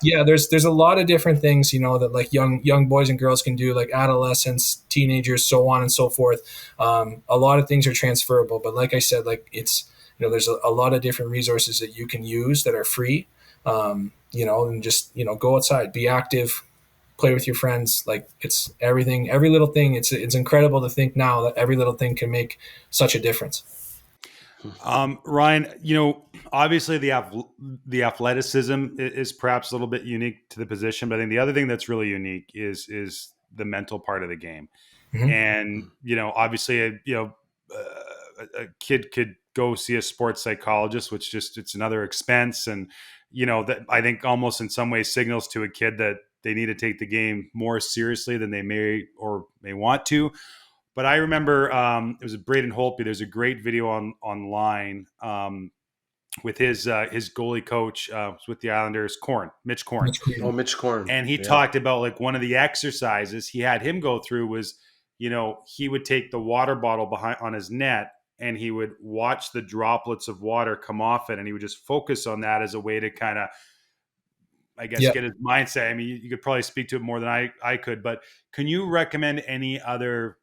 yeah, there's a lot of different things, that like young boys and girls can do, like adolescents, teenagers, so on and so forth. A lot of things are transferable, but like I said, like it's there's a lot of different resources that you can use that are free. And just go outside, be active, play with your friends. Like it's everything, every little thing. It's incredible to think now that every little thing can make such a difference. Ryan, obviously the athleticism is perhaps a little bit unique to the position, but I think the other thing that's really unique is the mental part of the game. Mm-hmm. And obviously, a kid could go see a sports psychologist, which it's another expense, and that I think almost in some ways signals to a kid that they need to take the game more seriously than they may want to. But I remember it was Braden Holtby. There's a great video online with his goalie coach with the Islanders, Mitch Korn. Oh, Mitch Korn. And he talked about like one of the exercises he had him go through was, he would take the water bottle behind on his net and he would watch the droplets of water come off it. And he would just focus on that as a way to kind of, I guess, get his mindset. I mean, you could probably speak to it more than I could, but can you recommend any other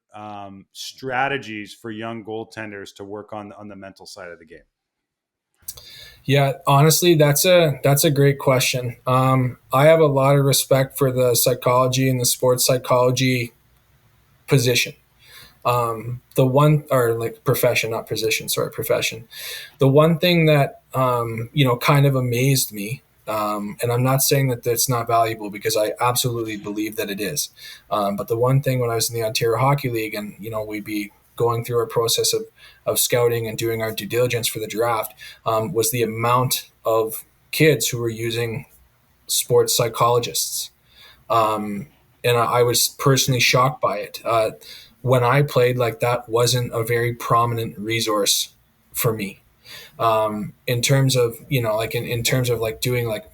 strategies for young goaltenders to work on the mental side of the game? Yeah, honestly, that's a great question. I have a lot of respect for the psychology and the sports psychology position. Profession, not position, sorry, profession. The one thing that, kind of amazed me, and I'm not saying that it's not valuable because I absolutely believe that it is. But the one thing when I was in the Ontario Hockey League and, we'd be going through a process of scouting and doing our due diligence for the draft, was the amount of kids who were using sports psychologists. And I was personally shocked by it. When I played, like, that wasn't a very prominent resource for me. In terms of, in terms of like doing like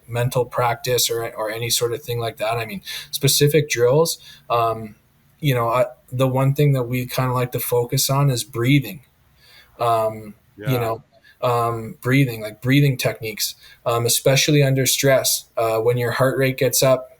mental practice or any sort of thing like that. I mean, specific drills, the one thing that we kind of like to focus on is breathing. Breathing, like breathing techniques, especially under stress. When your heart rate gets up,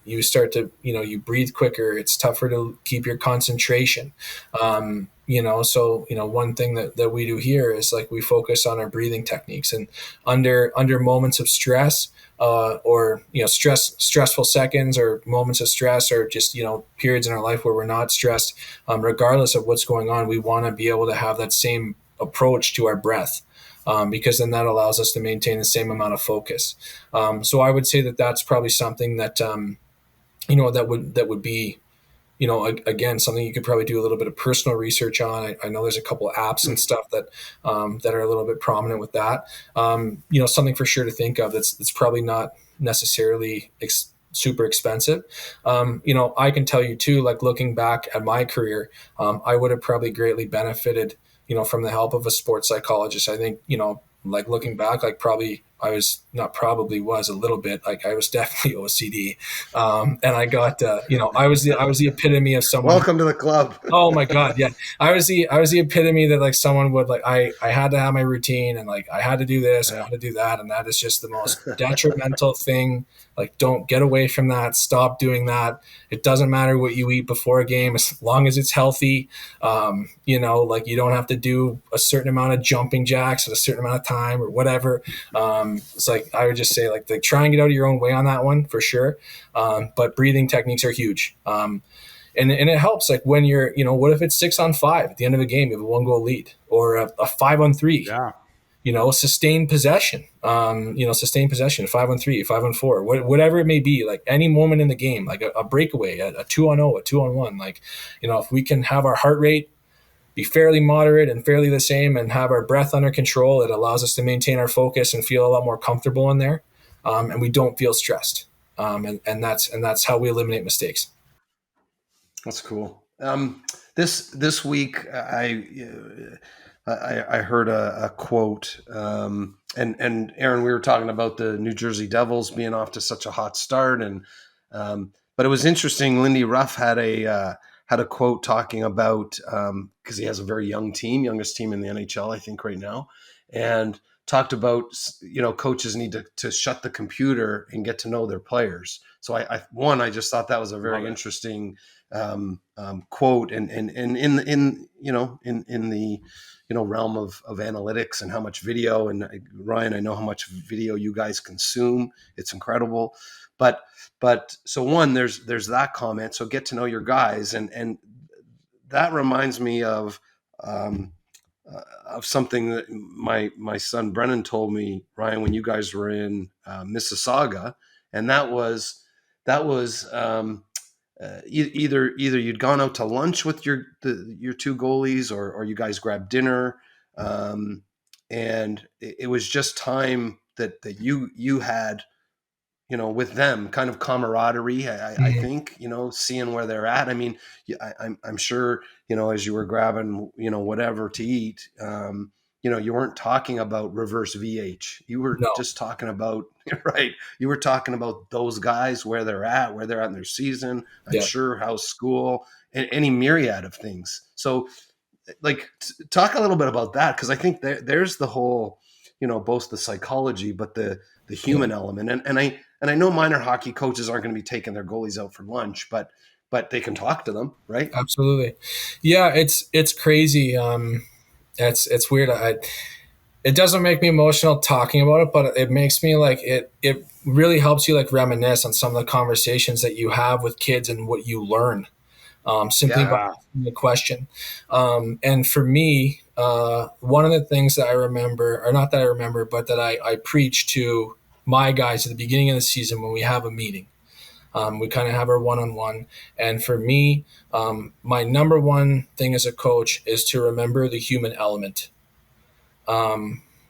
you start to, you breathe quicker. It's tougher to keep your concentration. So, one thing that we do here is like we focus on our breathing techniques, and under moments of stress, or, stressful seconds or moments of stress, or just, periods in our life where we're not stressed, regardless of what's going on, we want to be able to have that same approach to our breath. Because then that allows us to maintain the same amount of focus. So I would say that that's probably something that, that would be, again, something you could probably do a little bit of personal research on. I know there's a couple of apps and stuff that are a little bit prominent with that. Something for sure to think of that's probably not necessarily super expensive. I can tell you too, like looking back at my career, I would have probably greatly benefited, from the help of a sports psychologist. I think, like looking back, like probably I was not probably was a little bit like I was definitely OCD, and I got I was the epitome of someone. Welcome to the club. Oh my God, yeah. I was the epitome that like someone would like. I had to have my routine, and like I had to do this, I had to do that, and that is just the most detrimental thing. Like, don't get away from that. Stop doing that. It doesn't matter what you eat before a game as long as it's healthy. Like you don't have to do a certain amount of jumping jacks at a certain amount of time or whatever. It's like I would just say like try and get out of your own way on that one for sure. But breathing techniques are huge. And it helps like when you're, what if it's 6-on-5 at the end of a game, you have a 1-goal lead, or a 5-on-3, sustained possession, 5-on-3, 5-on-4, whatever it may be, like any moment in the game, like a breakaway, a 2-on-0, a 2-on-1, like, if we can have our heart rate be fairly moderate and fairly the same and have our breath under control, it allows us to maintain our focus and feel a lot more comfortable in there. And we don't feel stressed. And that's how we eliminate mistakes. That's cool. This week, I heard a quote, and Aaron, we were talking about the New Jersey Devils being off to such a hot start, and but it was interesting. Lindy Ruff had a quote talking about because he has a very young team, youngest team in the NHL, I think, right now, and talked about coaches need to shut the computer and get to know their players. So I just thought that was a very interesting quote, and in the realm of analytics and how much video, and Ryan, I know how much video you guys consume. It's incredible. But so one, there's that comment. So get to know your guys, and that reminds me of something that my son Brennan told me, Ryan, when you guys were in Mississauga, and that was either you'd gone out to lunch with your two goalies, or you guys grabbed dinner, and it was just time that you had, with them, kind of camaraderie. I think, seeing where they're at. I mean, I'm sure, as you were grabbing, whatever to eat, you weren't talking about reverse VH. You were just talking about, right. You were talking about those guys, where they're at in their season. I'm sure how's school, and any myriad of things. So like, talk a little bit about that. 'Cause I think there's the whole, both the psychology, but the human element. And I know minor hockey coaches aren't going to be taking their goalies out for lunch, but they can talk to them, right? Absolutely. Yeah. It's crazy. It's weird. It doesn't make me emotional talking about it, but it makes me like it really helps you like reminisce on some of the conversations that you have with kids and what you learn simply by asking the question. And for me, one of the things that I remember, or not that I remember, but that I preach to my guys at the beginning of the season when we have a meeting. We kind of have our one-on-one. And for me, my number one thing as a coach is to remember the human element.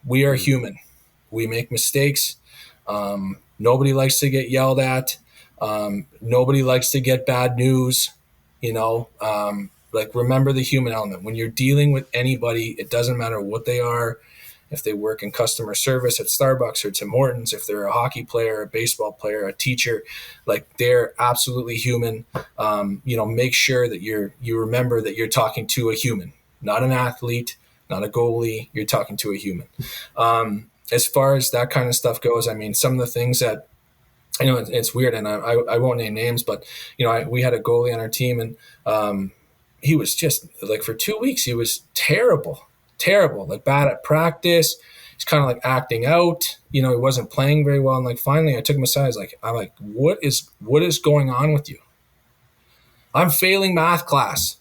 We are human. We make mistakes. Nobody likes to get yelled at. Nobody likes to get bad news. Like, remember the human element. When you're dealing with anybody, it doesn't matter what they are. If they work in customer service at Starbucks or Tim Hortons, if they're a hockey player, a baseball player, a teacher, like, they're absolutely human. Make sure that you remember that you're talking to a human, not an athlete, not a goalie. You're talking to a human. As far as that kind of stuff goes, I mean, some of the things that, it's weird, and I won't name names, but, we had a goalie on our team, and he was just like, for 2 weeks, he was terrible, like bad at practice. He's kind of like acting out, he wasn't playing very well. And like, finally I took him aside. I'm like, what is going on with you? I'm failing math class.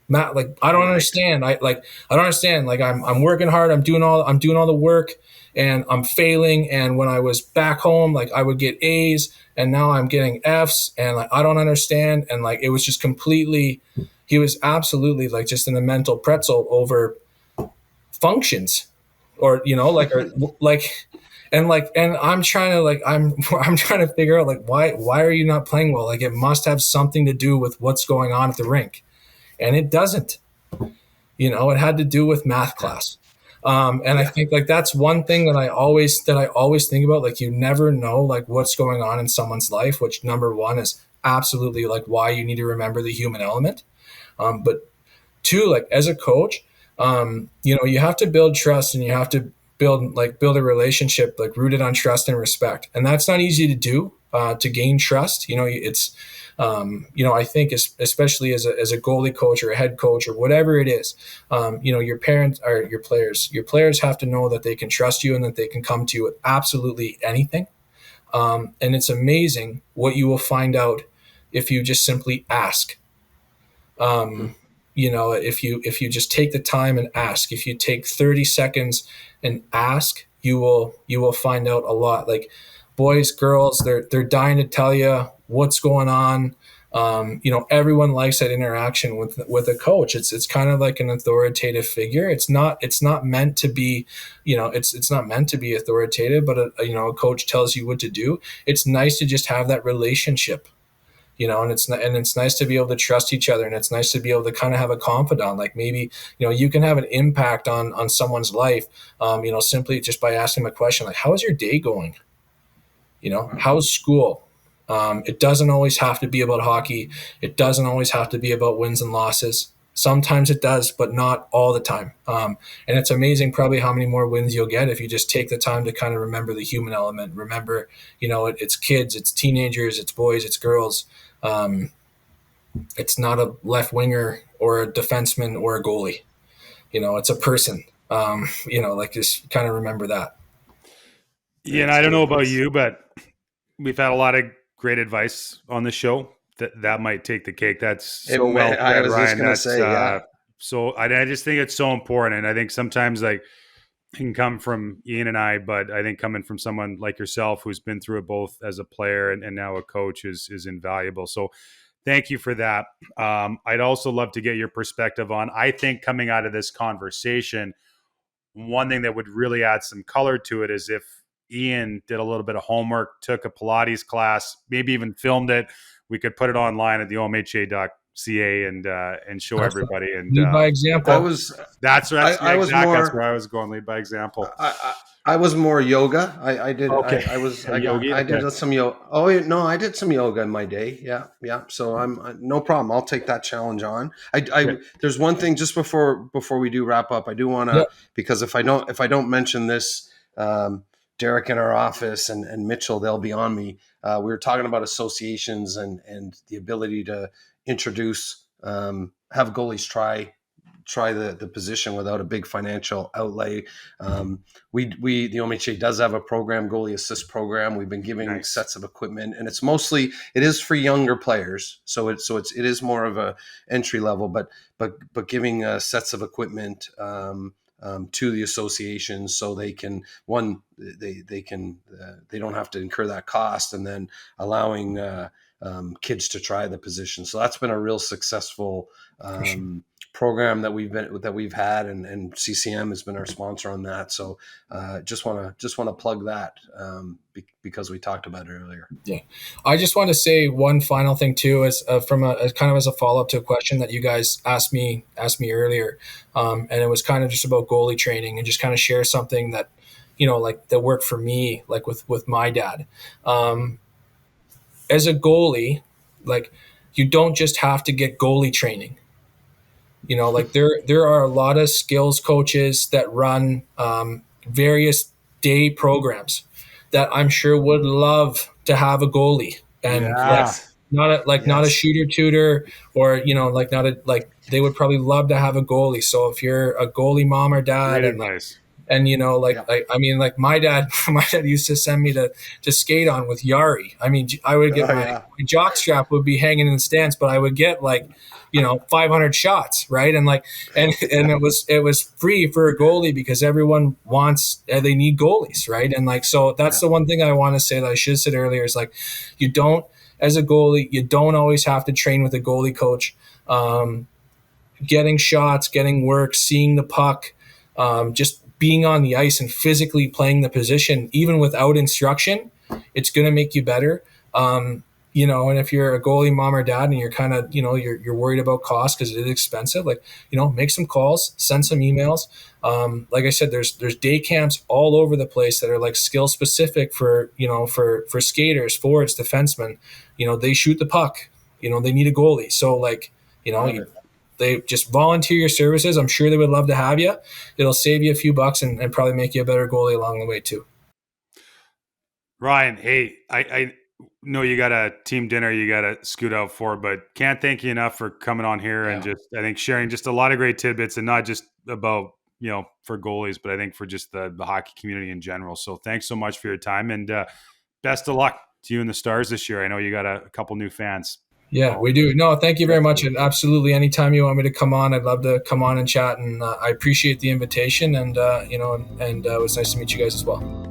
Matt, like, I don't understand. I don't understand. Like, I'm working hard. I'm doing all the work, and I'm failing. And when I was back home, like, I would get A's, and now I'm getting F's, and like, I don't understand. And like, it was just completely, he was absolutely like just in a mental pretzel over functions, or, and I'm trying to like, I'm trying to figure out like, why are you not playing well? Like, it must have something to do with what's going on at the rink. And it doesn't, it had to do with math class. And I think like that's one thing that I always think about. Like, you never know like what's going on in someone's life, which number one is absolutely like why you need to remember the human element. But two, like as a coach, you have to build trust, and you have to build a relationship like rooted on trust and respect. And that's not easy to do, to gain trust. It's, I think especially as a goalie coach or a head coach or whatever it is, your parents or your players have to know that they can trust you and that they can come to you with absolutely anything. And it's amazing what you will find out if you just simply ask. If you just take the time and ask, if you take 30 seconds and ask, you will find out a lot. Like, boys, girls, they're dying to tell you what's going on. Everyone likes that interaction with a coach. It's kind of like an authoritative figure. It's not meant to be, it's not meant to be authoritative, but a coach tells you what to do. It's nice to just have that relationship. And it's nice to be able to trust each other, and it's nice to be able to kind of have a confidant. Like, maybe, you can have an impact on someone's life, simply just by asking them a question like, how is your day going? How's school? It doesn't always have to be about hockey. It doesn't always have to be about wins and losses. Sometimes it does, but not all the time. And it's amazing probably how many more wins you'll get if you just take the time to kind of remember the human element. Remember, it's kids, it's teenagers, it's boys, it's girls. It's not a left winger or a defenseman or a goalie. It's a person. Just kind of remember that. Yeah, and I don't know about you, but we've had a lot of great advice on the show. That might take the cake. That's so well said, I was Ryan. just going to say, yeah. So I just think it's so important, and I think sometimes like it can come from Ian and I, but I think coming from someone like yourself who's been through it both as a player and now a coach is invaluable. So thank you for that. I'd also love to get your perspective on, I think coming out of this conversation, one thing that would really add some color to it is if Ian did a little bit of homework, took a Pilates class, maybe even filmed it. We could put it online at the OMHA.ca and show everybody. And lead by example. That's right. That's where I was going. Lead by example. I was more yoga. I did. Okay. I did some yoga. Oh no, I did some yoga in my day. Yeah. So I'm no problem. I'll take that challenge on. There's one thing just before we do wrap up. I do want to, because if I don't mention this, Derek in our office and Mitchell, they'll be on me. We were talking about associations and the ability to introduce, have goalies try the position without a big financial outlay. The OMHA does have a program, goalie assist program. We've been giving sets of equipment, and it is for younger players. So it is more of a entry level, but giving sets of equipment, to the association, so they can they don't have to incur that cost, and then allowing kids to try the position. So that's been a real successful program that we've had, and CCM has been our sponsor on that. So just want to plug that because we talked about it earlier. Yeah, I just want to say one final thing too, as kind of as a follow up to a question that you guys asked me earlier, and it was kind of just about goalie training, and just kind of share something that that worked for me, like with my dad. As a goalie, like, you don't just have to get goalie training. There are a lot of skills coaches that run various day programs that I'm sure would love to have a goalie, and not a shooter tutor, or they would probably love to have a goalie. So if you're a goalie mom or dad, my dad used to send me to skate on with Yari. I mean, I would get my jock strap would be hanging in the stands, but I would get 500 shots, right? And it was free for a goalie, because everyone they need goalies, right? And so that's the one thing I want to say that I should have said earlier is as a goalie, you don't always have to train with a goalie coach. Getting shots, getting work, seeing the puck, just being on the ice and physically playing the position, even without instruction, it's going to make you better. and if you're a goalie mom or dad and you're kind of, you're worried about cost because it is expensive, like, make some calls, send some emails. Like I said, there's day camps all over the place that are like skill specific for skaters, forwards, defensemen. They shoot the puck. They need a goalie. So like, they just volunteer your services. I'm sure they would love to have you. It'll save you a few bucks and probably make you a better goalie along the way too. Ryan, hey, I know you got a team dinner you got to scoot out for, but can't thank you enough for coming on here and just, I think, sharing just a lot of great tidbits, and not just about, for goalies, but I think for just the hockey community in general. So thanks so much for your time, and best of luck to you and the Stars this year. I know you got a couple new fans. Yeah, we do. No, thank you very much. And absolutely, anytime you want me to come on, I'd love to come on and chat. And I appreciate the invitation. And, it was nice to meet you guys as well.